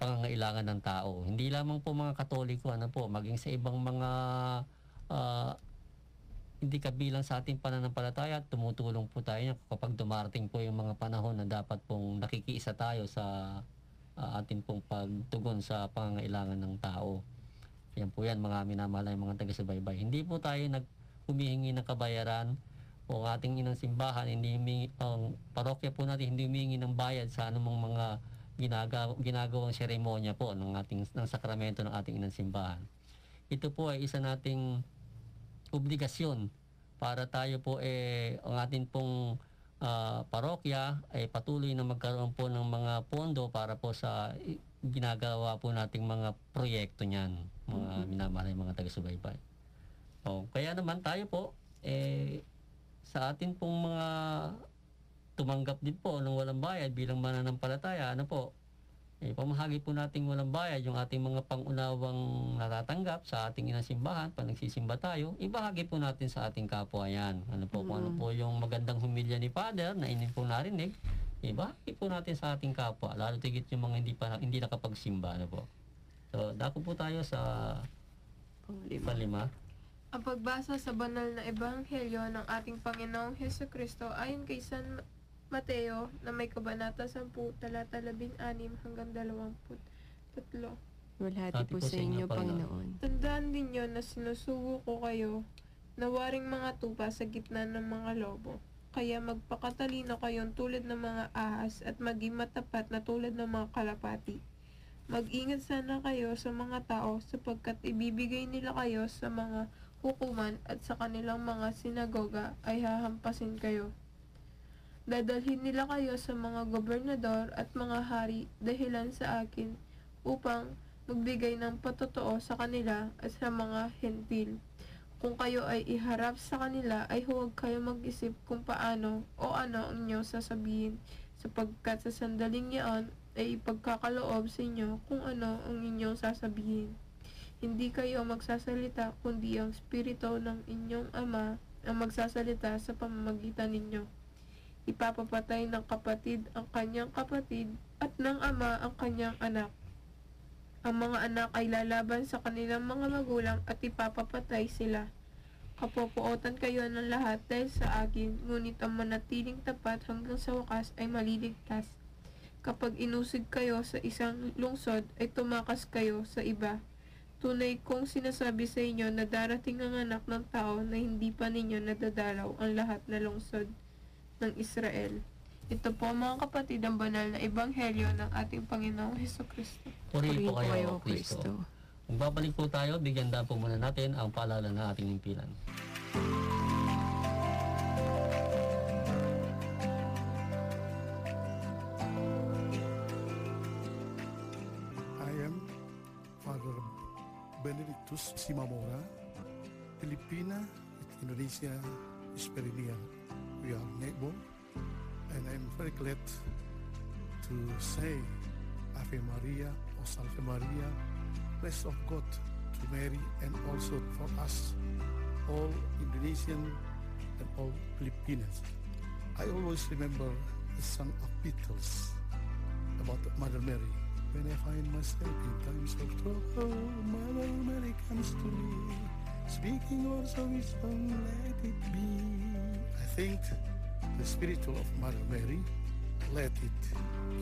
pangangailangan ng tao. Hindi lamang po mga Katoliko, maging sa ibang mga hindi kabilang sa ating pananampalataya, tumutulong po tayo kapag dumarating po yung mga panahon na dapat pong nakikiisa tayo sa ating pong pagtugon sa pangangailangan ng tao. Yan po yan, mga minamahal mga taga-subaybay. Hindi po tayo humihingi ng kabayaran o ating inang simbahan, ang parokya po natin hindi humihingi ng bayad sa anumang mga ginagawang seremonya po ng sakramento ng ating inang simbahan. ito po ay isa nating obligasyon para tayo po ang atin pong parokya ay patuloy na magkaroon po ng mga pondo para po sa ginagawa po nating mga proyekto niyan, mga minamahal ng mga taga-subaybay. Kaya naman tayo po sa atin pong mga tumanggap din po ng walang bayad bilang mananampalataya, pamahagi po nating walang bayad yung ating mga pangunawang natatanggap sa ating inasimbahan, pag nagsisimba tayo, ibahagi po natin sa ating kapwa yan. Kung ano po yung magandang humilya ni Father na inyong po narinig, ibahagi po natin sa ating kapwa, lalo tigit yung mga hindi nakapagsimba. So, dako po tayo sa panglima.
Ang pagbasa sa banal na ebanghelyo ng ating Panginoong Hesukristo ayon kay San Mateo na may kabanata 10, talata 16 hanggang 23.
Walhati po sa inyo, Panginoon.
Tandaan ninyo na sinusugo ko kayo na waring mga tupa sa gitna ng mga lobo. Kaya magpakatalino kayong tulad ng mga ahas at maging matapat na tulad ng mga kalapati. Mag-ingat sana kayo sa mga tao sapagkat ibibigay nila kayo sa mga hukuman at sa kanilang mga sinagoga ay hahampasin kayo. Dadalhin nila kayo sa mga gobernador at mga hari dahilan sa akin upang magbigay ng patotoo sa kanila at sa mga hentil. Kung kayo ay iharap sa kanila ay huwag kayo mag-isip kung paano o ano ang inyong sasabihin sapagkat sa sandaling iyon ay ipagkakaloob sa inyo kung ano ang inyong sasabihin. Hindi kayo magsasalita kundi ang Espiritu ng inyong Ama ang magsasalita sa pamamagitan ninyo. Ipapapatay ng kapatid ang kanyang kapatid at ng ama ang kanyang anak. Ang mga anak ay lalaban sa kanilang mga magulang at ipapapatay sila. Kapopuotan kayo ng lahat dahil sa akin, ngunit ang manatiling tapat hanggang sa wakas ay maliligtas. Kapag inusig kayo sa isang lungsod, ay tumakas kayo sa iba. Tunay kong sinasabi sa inyo na darating ang anak ng tao na hindi pa ninyo nadadalaw ang lahat na lungsod ng Israel. Ito po mga kapatid ang banal na ebanghelyo ng ating Panginoong Hesukristo.
Purihin po
Purihin
kayo, Kristo. Magbabalik po tayo, bigyan na po muna natin ang paalala ng ating himpilan.
I am Father Benedictus Simamora, Filipina at Indonesia is very near. We are neighbor, and I'm very glad to say Ave Maria or Salve Maria, blessed of God, to Mary and also for us, all Indonesian and all Filipinos. I always remember the song of Beatles about Mother Mary. When I find myself in times of trouble, Mother Mary comes to me, speaking words of wisdom, let it be. I think the spiritual of Mother Mary, let it,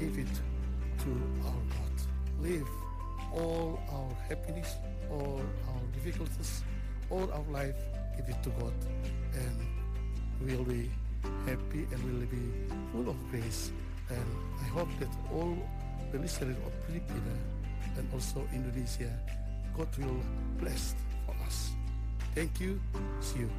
give it to our God. Live all our happiness, all our difficulties, all our life, give it to God, and we'll be happy and we'll be full of grace. And I hope that all the listeners of Philippines and also Indonesia, God will bless for us. Thank you. See you.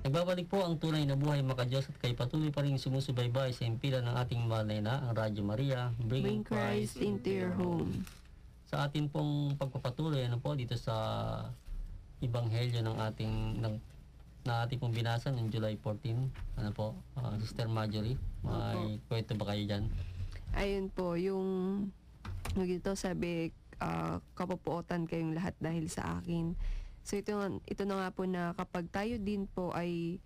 Nagbabalik po ang tunay na buhay makadiyos at kayo patuloy pa rin sumusubaybay sa himpilan ng ating mahal na ina, ang Radyo Maria,
Bring Christ into your home.
Sa atin pong pagpapatuloy dito sa Ebanghelyo ng ating pong binasa ng July 14. Sister Marjorie, may kwento ba kayo dyan?
Ayun po, yung dito sabi, kapupuotan kayong lahat dahil sa akin. So ito na nga po na kapag tayo din po ay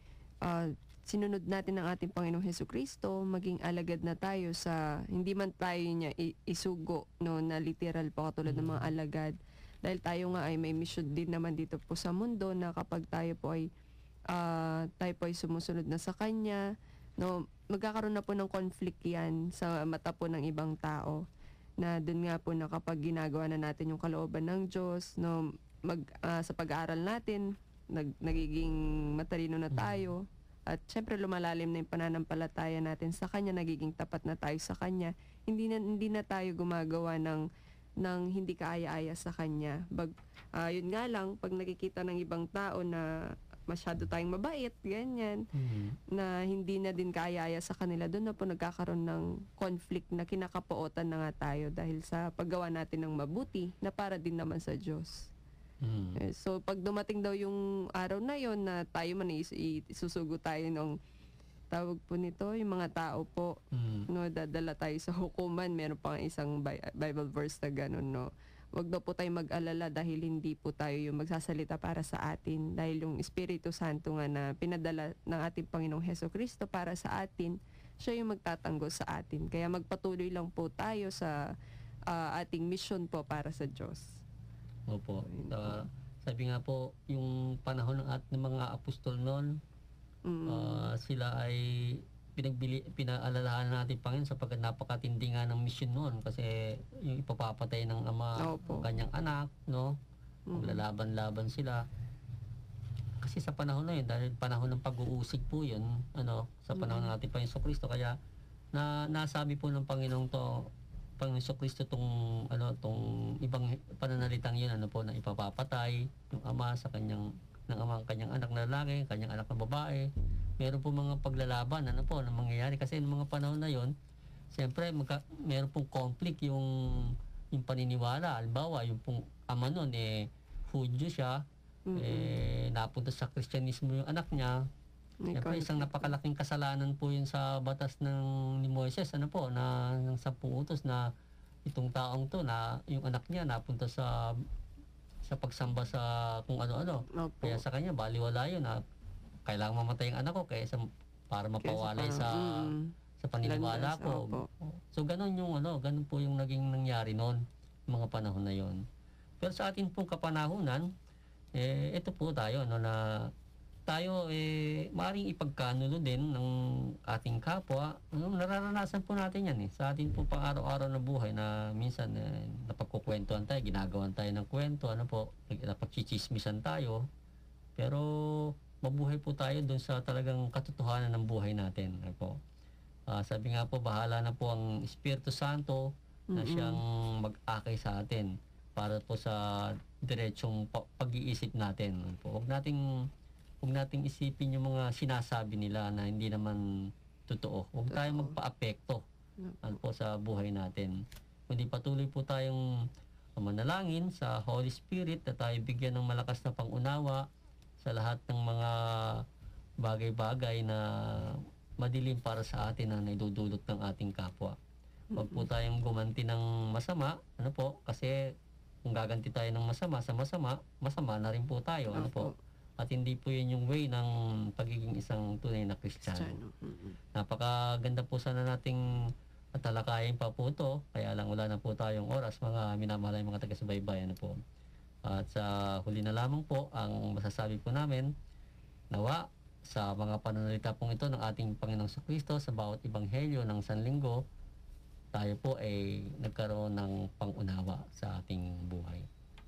sinunod natin ang ating Panginoong Hesukristo, maging alagad na tayo sa, hindi man tayo niya isugo, no, na literal po katulad ng mga alagad. Dahil tayo nga ay may mission din naman dito po sa mundo na kapag tayo po ay sumusunod na sa Kanya, no, magkakaroon na po ng conflict yan sa mata po ng ibang tao. Na dun nga po na kapag ginagawa na natin yung kalooban ng Diyos, no, sa pag-aaral natin, nagiging matalino na tayo. At syempre lumalalim na yung pananampalataya natin sa Kanya, nagiging tapat na tayo sa Kanya. Hindi na tayo gumagawa ng hindi kaaya-aya sa Kanya. Yun nga lang, pag nakikita ng ibang tao na masyado tayong mabait, ganyan, na hindi na din kaaya-aya sa kanila, doon na po nagkakaroon ng conflict na kinakapootan na nga tayo dahil sa paggawa natin ng mabuti na para din naman sa Diyos. So, pag dumating daw yung araw na yon na tayo man isusugo tayo ng tawag po nito, yung mga tao po, no, dadala tayo sa hukuman. Meron pa isang Bible verse na gano'n, no. Wag daw po tayo mag-alala dahil hindi po tayo yung magsasalita para sa atin. Dahil yung Espiritu Santo nga na pinadala ng ating Panginoong Hesukristo para sa atin, siya yung magtatanggol sa atin. Kaya magpatuloy lang po tayo sa ating mission po para sa Diyos.
Opo. Sabi nga po, yung panahon ng mga apostol noon, sila ay pinaalalahan natin Panginoon sapagkat napakatindi nga ng mission noon kasi yung ipapapatay ng ama ng kanyang anak, no? Maglalaban-laban sila. Kasi sa panahon na yun, dahil panahon ng pag-uusig po yun, sa panahon ng ating Panginoon Kristo, kaya nasabi po ng Panginoon Panginoon Kristo tong ibang pananalitang yun na ipapapatay yung ama sa kanyang anak na lalaki, kanyang anak na babae. Meron po mga paglalaban na mangyayari kasi ng mga panahon na yon, siyempre meron pong conflict yung paniniwala. Halimbawa, yung pong ama nun Hudyo siya, napunta sa Kristyanismo yung anak niya. Siyempre, isang napakalaking kasalanan po yun sa batas ni Moises, ng 10 utos na itong taong to, na yung anak niya napunta sa pagsamba sa kung ano-ano. Kaya sa kanya, baliwala yun na kailangan mamatay ang anak ko para mapawalay sa paniniwala ko. So, ganun po yung naging nangyari noon, mga panahon na yon. Pero sa atin pong kapanahunan, ito po tayo, na tayo maaaring ipagkanulo din ng ating kapwa. Nararanasan po natin yan sa atin po pang araw-araw na buhay na minsan napagkukwentuhan tayo, ginagawan tayo ng kwento, napagchichismisan tayo. Pero mabuhay po tayo doon sa talagang katotohanan ng buhay natin. Sabi nga po, bahala na po ang Espiritu Santo na siyang mag-akay sa atin para po sa diretsong pag-iisip natin. Huwag nating isipin yung mga sinasabi nila na hindi naman totoo. Huwag tayong magpa-apekto sa buhay natin. Kundi patuloy po tayong manalangin sa Holy Spirit na tayo bigyan ng malakas na pangunawa sa lahat ng mga bagay-bagay na madilim para sa atin na naidudulot ng ating kapwa. Huwag po tayong gumanti ng masama, kasi kung gaganti tayo ng masama sa masama na rin po tayo, At hindi po yun yung way ng pagiging isang tunay na Kristiyano. Napakaganda po sana nating talakayin pa po ito. Kaya lang wala na po tayong oras, mga minamahal mga taga-subaybay. At sa huli na lamang po, ang masasabi po namin, nawa sa mga pananalita pong ito ng ating Panginoong Kristo sa bawat ebanghelyo ng Sanlinggo, tayo po ay nagkaroon ng pangunawa sa ating buhay.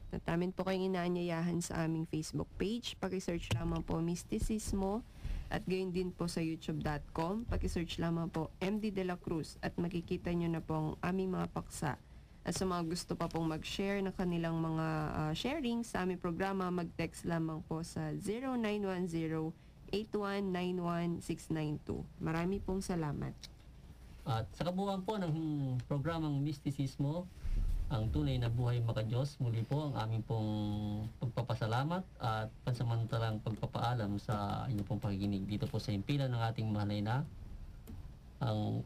At amin po kayong inaanyayahan sa aming Facebook page. Pag-search lamang po Mysticismo at gayon din po sa youtube.com. Pag-search lamang po MD De La Cruz at makikita nyo na po ang aming mga paksa. At sa mga gusto pa pong mag-share ng kanilang mga sharing sa aming programa, mag-text lamang po sa 0910-8191-692. Marami pong salamat.
At sa kabuuan po ng programang Mysticismo, ang tunay na buhay maka-Diyos, muli po ang aming pong pagpapasalamat at pansamantalang pagpapaalam sa inyong pong pakikinig dito po sa himpilan ng ating mahalay na ang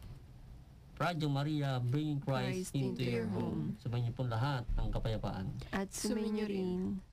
Radyo Maria, bringing Christ into your home. Sumayin niyo po lahat ng kapayapaan.
At sumayin niyo rin.